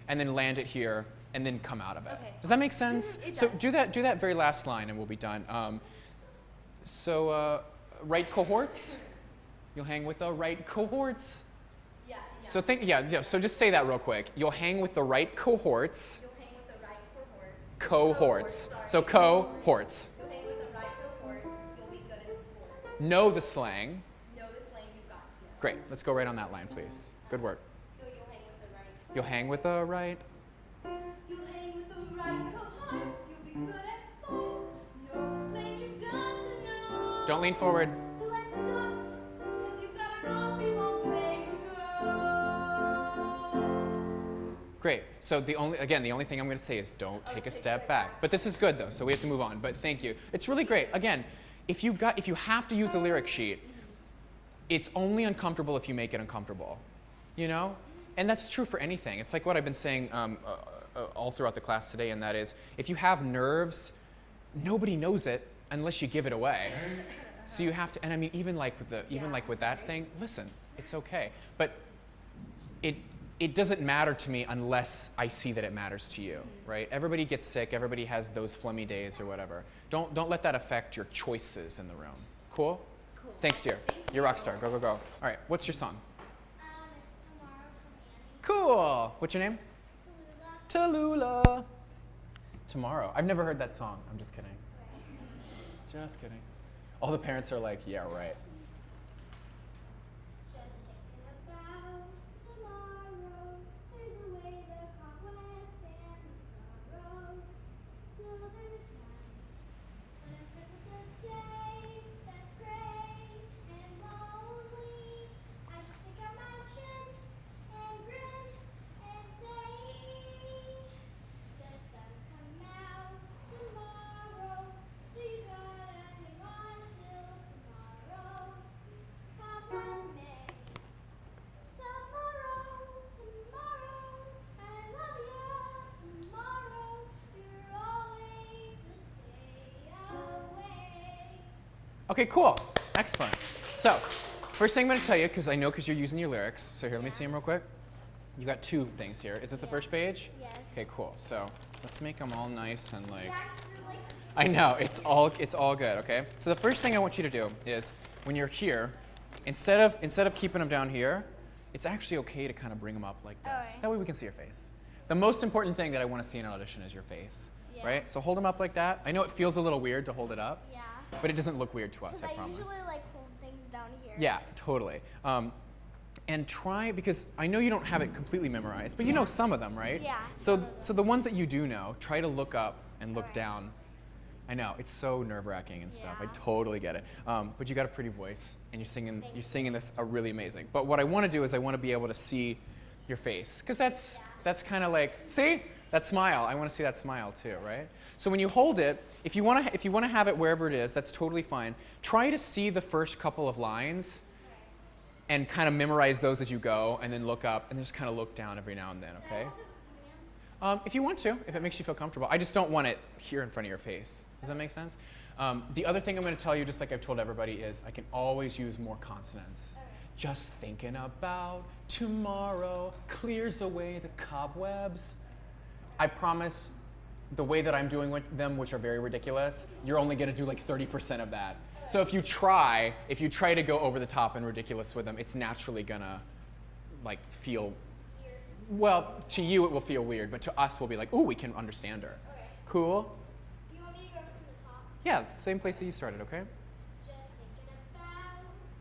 and then land it here and then come out of it.
Okay.
Does that make sense?
It
So
does.
do that very last line and we'll be done. Right cohorts. You'll hang with the right cohorts.
Yeah.
So so just say that real quick. You'll hang with the right cohorts.
You'll hang with the right cohort.
Cohorts.
Sorry.
So cohorts.
You'll hang with the right cohorts. You'll be good at sports.
Know the slang.
Know the slang you've got to know.
Great. Let's go right on that line, please. Good work.
So you'll hang with the right.
You'll hang with the right.
You'll hang with the right cohorts. You'll be good at
Don't lean forward.
So let's start, 'cause you've got an awfully long way to go.
Great. So the only thing I'm going to say is don't take a step back. But this is good though, so we have to move on. But thank you. It's really great. Again, if you have to use a lyric sheet, it's only uncomfortable if you make it uncomfortable. You know? And that's true for anything. It's like what I've been saying all throughout the class today, and that is, if you have nerves, nobody knows it unless you give it away. So you have to, and I mean, even like with that thing, listen, it's okay. But it doesn't matter to me unless I see that it matters to you, right? Everybody gets sick, everybody has those phlegmy days or whatever. Don't let that affect your choices in the room. Cool?
Cool.
Thanks, dear. You're a rock star. Go, go, go. All right, what's your song?
It's Tomorrow from Annie.
Cool. What's your name?
Tallulah.
Tallulah. Tomorrow. I've never heard that song. I'm just kidding. Just kidding. All the parents are like, yeah, right.
Just thinking about tomorrow. There's a way the cobwebs and the sorrow. Till there's night. When I'm stuck with the day that's gray and lonely, I just stick out my chin and grin and say, the sun come out tomorrow, so you gotta hang on till tomorrow. Come what may. Tomorrow, tomorrow, I love you. Tomorrow, you're always a day away.
Okay, cool. Excellent. So, first thing I'm going to tell you, because you're using your lyrics. So here, let me see them real quick. You got two things here. Is this the first page?
Yes.
Okay, cool. So let's make them all nice and like.
That's really
I know, it's all good, okay? So the first thing I want you to do is, when you're here, instead of keeping them down here, it's actually okay to kind of bring them up like this.
Alright.
That way we can see your face. The most important thing that I want to see in an audition is your face,
Yeah.
right? So hold them up like that. I know it feels a little weird to hold it up,
yeah.
but it doesn't look weird to us,
Because
I promise.
usually like hold things down here.
Yeah, totally. And try, because I know you don't have it completely memorized, but you know some of them, right?
Yeah,
So,
some of them.
so the ones that you do know, try to look up and look
Alright.
down. I know it's so nerve-wracking and stuff. I
Yeah.
totally get it. But you got a pretty voice, and you're singing this really amazing. But what I want to do is I want to be able to see your face, because that's kind of like, see that smile. I want to see that smile too, right? So when you hold it, if you want to have it wherever it is, that's totally fine. Try to see the first couple of lines and kind of memorize those as you go, and then look up and just kind of look down every now and then, okay? If you want to, if it makes you feel comfortable. I just don't want it here in front of your face. Does that make sense? The other thing I'm going to tell you, just like I've told everybody, is I can always use more consonants. Just thinking about tomorrow clears away the cobwebs. I promise the way that I'm doing them, which are very ridiculous, you're only going to do like 30% of that. So if you try to go over the top and ridiculous with them, it's naturally gonna like feel, well, to you it will feel weird, but to us we'll be like, ooh, we can understand her.
Okay.
Cool?
You want me to go from the top?
Yeah, same place that you started, okay?
Just thinking about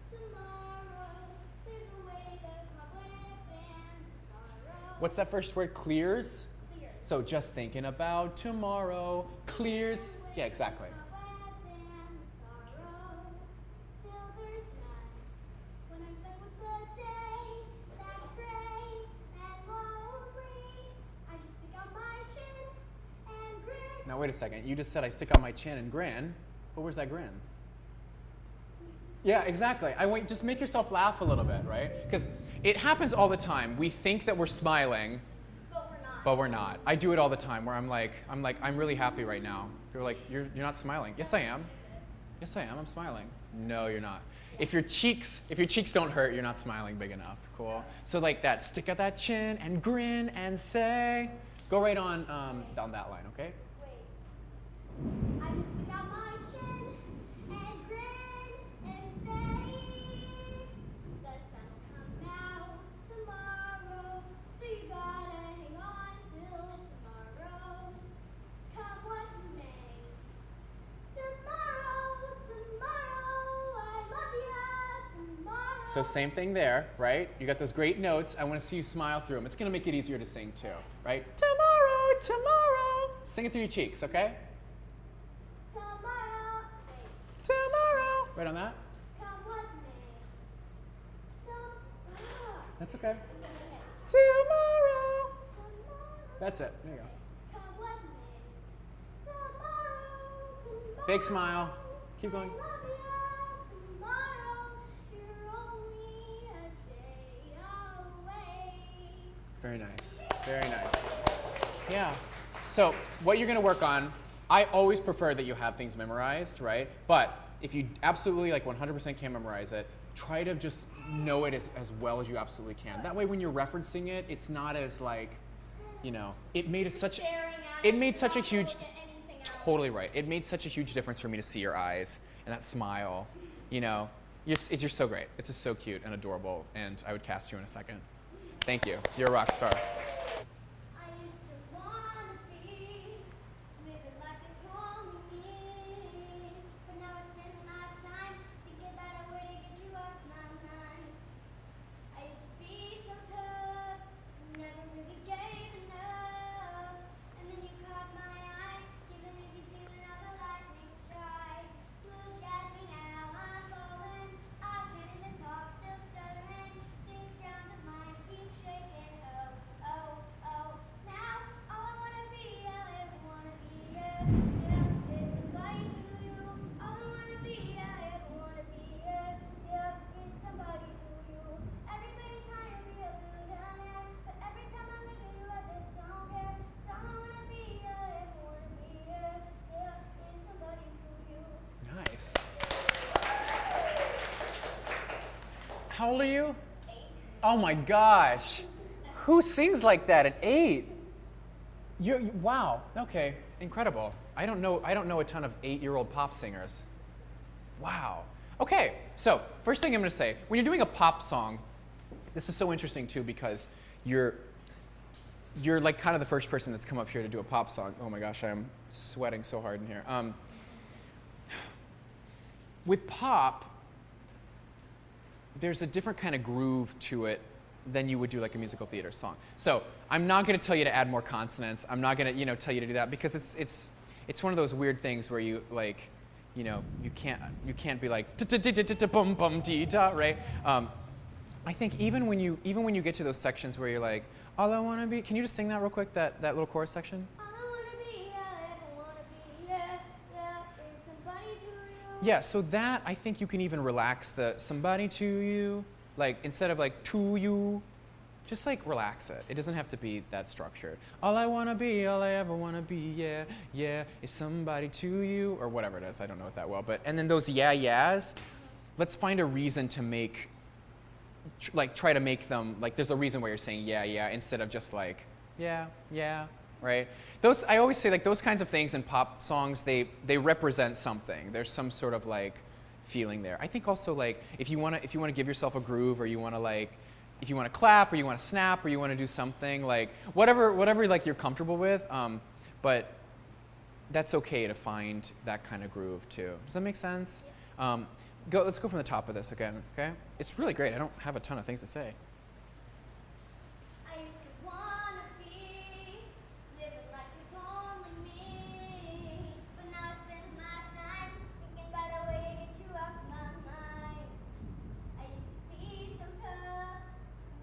tomorrow. There's a way the cobwebs and the sorrow.
What's that first word? Clears?
Clear.
So just thinking about tomorrow clears. Yeah, exactly.
Cobwebs and the sorrow. Till there's none. When I'm stuck with the day that's gray and lonely, I just stick out my chin and grin.
Now wait a second. You just said I stick out my chin and grin, but where's that grin? Yeah, exactly. Just make yourself laugh a little bit, right? Because it happens all the time. We think that we're smiling,
But we're not.
but we're not. I do it all the time where I'm really happy right now. People are like, you're not smiling. Yes, I am. Yes, I am. I'm smiling. No, you're not. If your cheeks don't hurt, you're not smiling big enough. Cool. So like that, stick out that chin and grin and say. Go right on down that line, okay?
Wait. I just stick out my chin and grin and say, the sun will come out tomorrow, so you gotta hang on till tomorrow. Come what may. Tomorrow, tomorrow, I love you. Tomorrow.
So same thing there, right? You got those great notes. I want to see you smile through them. It's going to make it easier to sing too, right? Tomorrow, tomorrow. Sing it through your cheeks, okay?
Tomorrow. Wait.
Tomorrow.
Right on that?
Come with me.
That's okay.
Tomorrow.
Tomorrow. That's it. There you go.
Come with me. Tomorrow.
Big smile. Keep going.
I love you tomorrow. You're only a day away.
Very nice. Very nice. Yeah. So what you're going to work on, I always prefer that you have things memorized, right? But if you absolutely like 100% can't memorize it, try to just know it as well as you absolutely can. That way when you're referencing it, it's not as like, you know, it made it such a huge, totally right. It made such a huge difference for me to see your eyes and that smile, you know. You're so great. It's just so cute and adorable, and I would cast you in a second. Thank you. You're a rock star.
I used to wanna be living like this only me, but now I spend my time thinking about a way to get you off my mind. I used to be so tough, never really gave enough, and then you caught my eye, giving me the feeling of a lightning strike. Look at me now, I'm falling. I can't even talk, still stuttering. This ground of mine keeps shaking. Oh, oh, oh. Now all I wanna be, all I ever wanna be, yeah, yeah, is somebody to you. All I wanna be, all I ever wanna be, yeah, yeah, is somebody to you. Everybody's trying to be a millionaire, but every time I look at you, I just don't care. 'Cause all I wanna be, all I ever wanna be, yeah, yeah, is somebody to you.
Nice. How old are you?
8.
Oh my gosh. Who sings like that at 8? Wow. Okay. Incredible. I don't know a ton of 8-year-old pop singers. Wow. Okay. So, first thing I'm going to say, when you're doing a pop song, this is so interesting too because you're like kind of the first person that's come up here to do a pop song. Oh my gosh, I'm sweating so hard in here. With pop, there's a different kind of groove to it than you would do like a musical theater song. So I'm not going to tell you to add more consonants. I'm not going to tell you to do that because it's one of those weird things where you like, you can't be like bum bum dee da, right? I think even when you get to those sections where you're like, all I want to be, can you just sing that real quick, that little chorus section?
All I wanna be, all I ever wanna be, yeah, yeah, is somebody to you.
Yeah, so that, I think you can even relax the somebody to you, like instead of like to you, just like relax it. It doesn't have to be that structured. All I wanna be, all I ever wanna be, yeah, yeah, is somebody to you, or whatever it is, I don't know it that well. But, and then those yeah, yeahs, let's find a reason to make, try to make them, like there's a reason why you're saying yeah, yeah, instead of just like, yeah, yeah, right? Those, I always say like those kinds of things in pop songs, they represent something. There's some sort of like feeling there. I think also like if you wanna give yourself a groove, or you wanna like, if you wanna clap, or you wanna snap, or you wanna do something, like whatever like you're comfortable with, but that's okay to find that kind of groove too. Does that make sense? Let's go from the top of this again, okay? It's really great. I don't have a ton of things to say.
I used to wanna be living like it's only me, but now I spend my time thinking about a way to get you off my mind. I used to be so tough,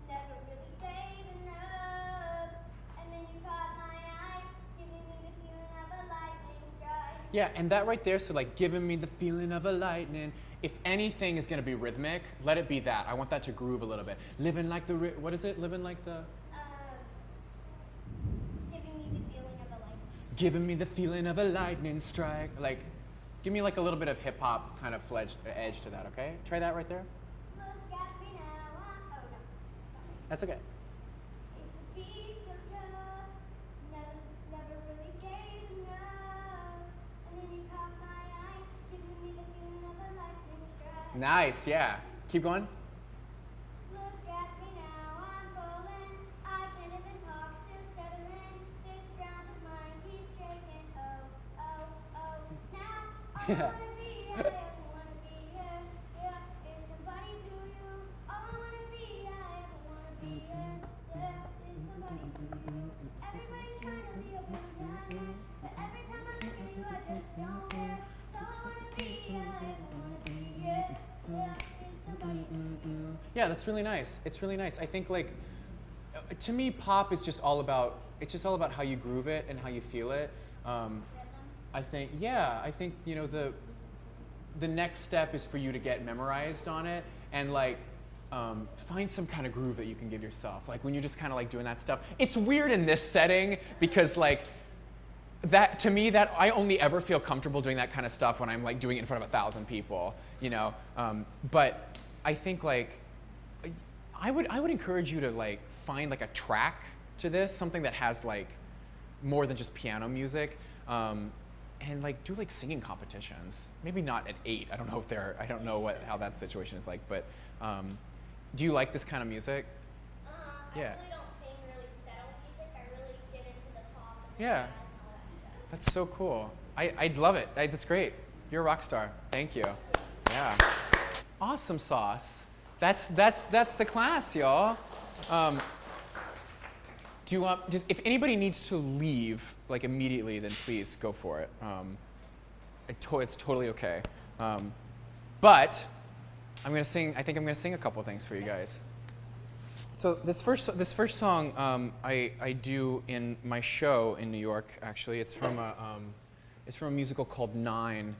never really gave enough, and then you caught my eye, giving me the feeling of a lightning strike.
Yeah, and that right there, so like giving me the feeling of a lightning. If anything is gonna be rhythmic, let it be that. I want that to groove a little bit. Living like the, what is it? Living like the?
Giving me the feeling of a lightning.
Giving me the feeling of a lightning strike. Like, give me like a little bit of hip hop kind of edge to that, okay? Try that right there.
Look at me now, oh no, sorry.
That's okay.
Used to be so tough, never really gave enough, and then you caught my eye, giving me the feeling of a lightning strike.
Nice, yeah. Keep going.
Look at me now, I'm falling. I can't even talk, still stuttering. This ground of mine keeps shaking. Oh, oh, oh. Now all I
Yeah.
wanna be, all I ever wanna be, yeah, yeah, is somebody to you. All I wanna be, all I ever wanna be, yeah, yeah, is somebody to you. Everybody's trying to be a millionaire, but every time I look at you, I just don't care. So all I wanna be, all I ever wanna be, yeah.
Yeah, that's really nice. It's really nice. I think like, to me, pop is just all about, it's just all about how you groove it and how you feel it. I think, yeah, I think, you know, the next step is for you to get memorized on it and like, find some kind of groove that you can give yourself. Like when you're just kind of like doing that stuff. It's weird in this setting because like, that to me, that I only ever feel comfortable doing that kind of stuff when I'm like doing it in front of 1,000 people, you know. But I think like I would encourage you to like find like a track to this, something that has like more than just piano music, and like do like singing competitions. Maybe not at 8. I don't know if they're. I don't know how that situation is like. But do you like this kind of music?
I
Yeah.
really don't sing really settled music. I really get into the pop and the
Yeah.
jazz and all that stuff.
That's so cool. I'd love it. That's great. You're a rock star. Thank you. Yeah. Awesome sauce. That's the class, y'all. Do you want? If anybody needs to leave like immediately, then please go for it. It's totally okay. But I'm gonna sing. I think I'm gonna sing a couple things for you guys. So this first song I do in my show in New York. Actually, it's from a musical called Nine,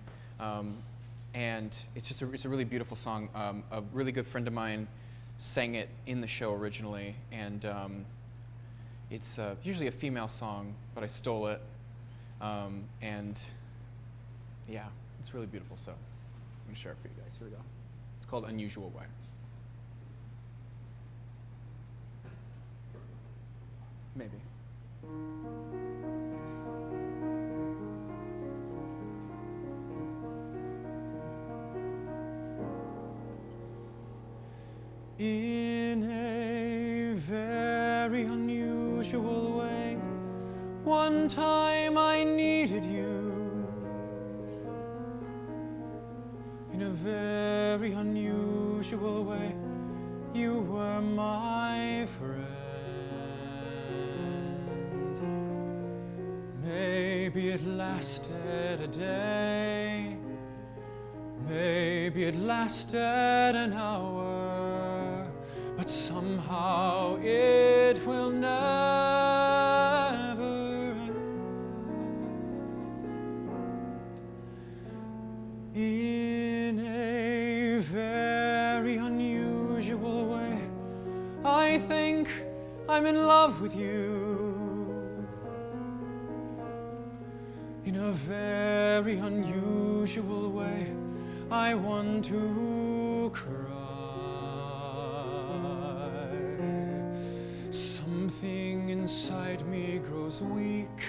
and it's a really beautiful song. A really good friend of mine sang it in the show originally, and it's usually a female song, but I stole it, and yeah, it's really beautiful. So I'm gonna share it for you guys. Here we go. It's called Unusual Way. Maybe. In a very unusual way, one time I needed you. In a very unusual way, you were my friend. Maybe it lasted a day, maybe it lasted an hour, but somehow it will never end. In a very unusual way, I think I'm in love with you. In a very unusual way, I want to cry. Something inside me grows weak.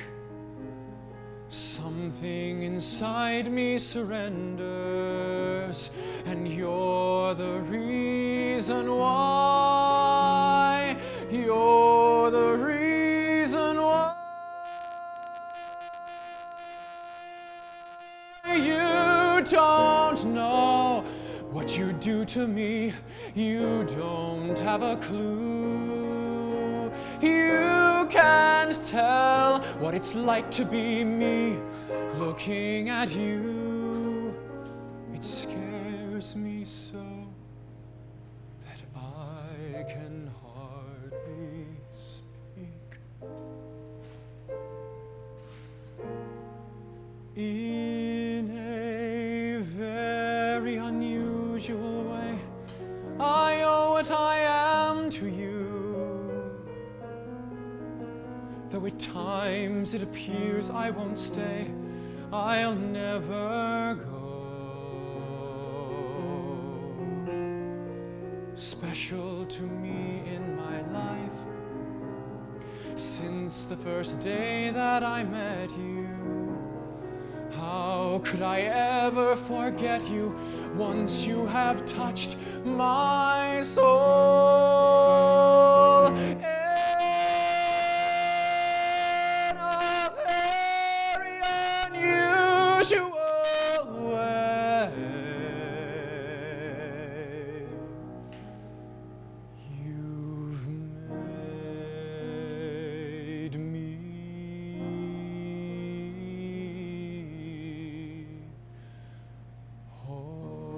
Something inside me surrenders, and you're the reason why. You're the reason why. You don't know what you do to me. You don't have a clue. You can't tell what it's like to be me looking at you. It scares me so that I can hardly speak. In a very unusual way, I owe what I am to you. Though at times it appears I won't stay, I'll never go. Special to me in my life, since the first day that I met you. How could I ever forget you once you have touched my soul? In a very unusual way, you've made me whole.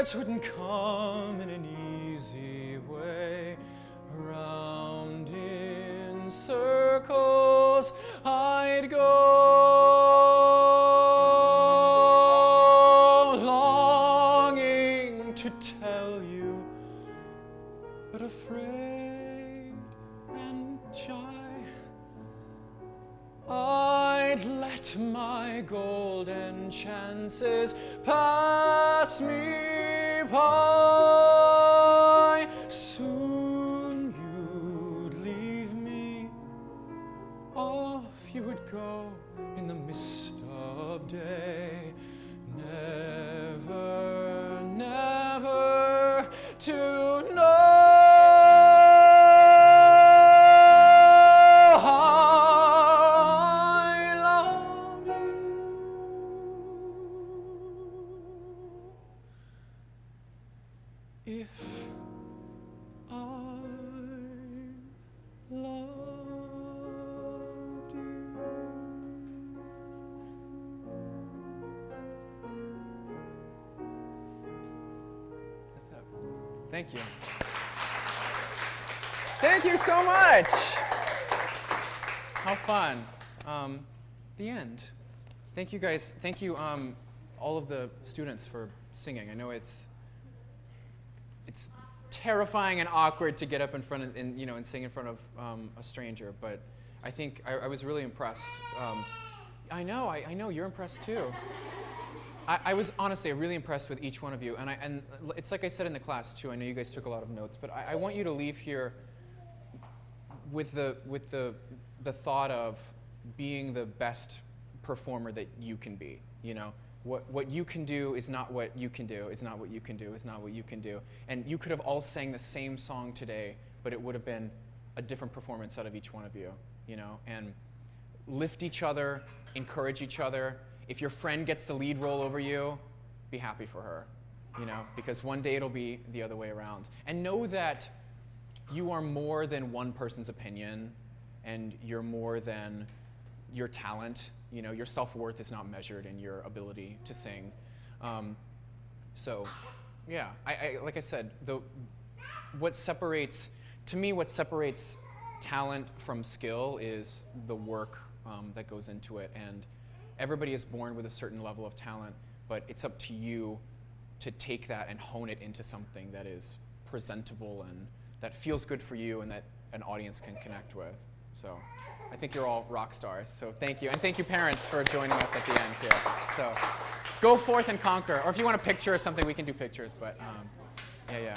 words wouldn't come in an easy way. Round in circles I'd go, longing to tell you, but afraid and shy. I'd let my golden chances pass me by. Soon you'd leave me, off you would go in the mist of day. Never, never to know I loved you. If I loved you. That's it. Thank you. Thank you so much. How fun. The end. Thank you guys. Thank you, all of the students for singing. I know it's terrifying and awkward to get up in front of and sing in front of a stranger, but I think I was really impressed. I know you're impressed too. I was honestly really impressed with each one of you, and it's like I said in the class too. I know you guys took a lot of notes, but I want you to leave here with the thought of being the best performer that you can be. You know, what you can do is not what you can do, is not what you can do, is not what you can do. And you could have all sang the same song today, but it would have been a different performance out of each one of you, you know? And lift each other, encourage each other. If your friend gets the lead role over you, be happy for her, you know? Because one day it'll be the other way around. And know that you are more than one person's opinion, and you're more than your talent. You know, your self-worth is not measured in your ability to sing. So, yeah, I like I said, what separates talent from skill is the work that goes into it. And everybody is born with a certain level of talent, but it's up to you to take that and hone it into something that is presentable and that feels good for you and that an audience can connect with. So I think you're all rock stars, so thank you. And thank you, parents, for joining us at the end here. So go forth and conquer. Or if you want a picture or something, we can do pictures, but yeah.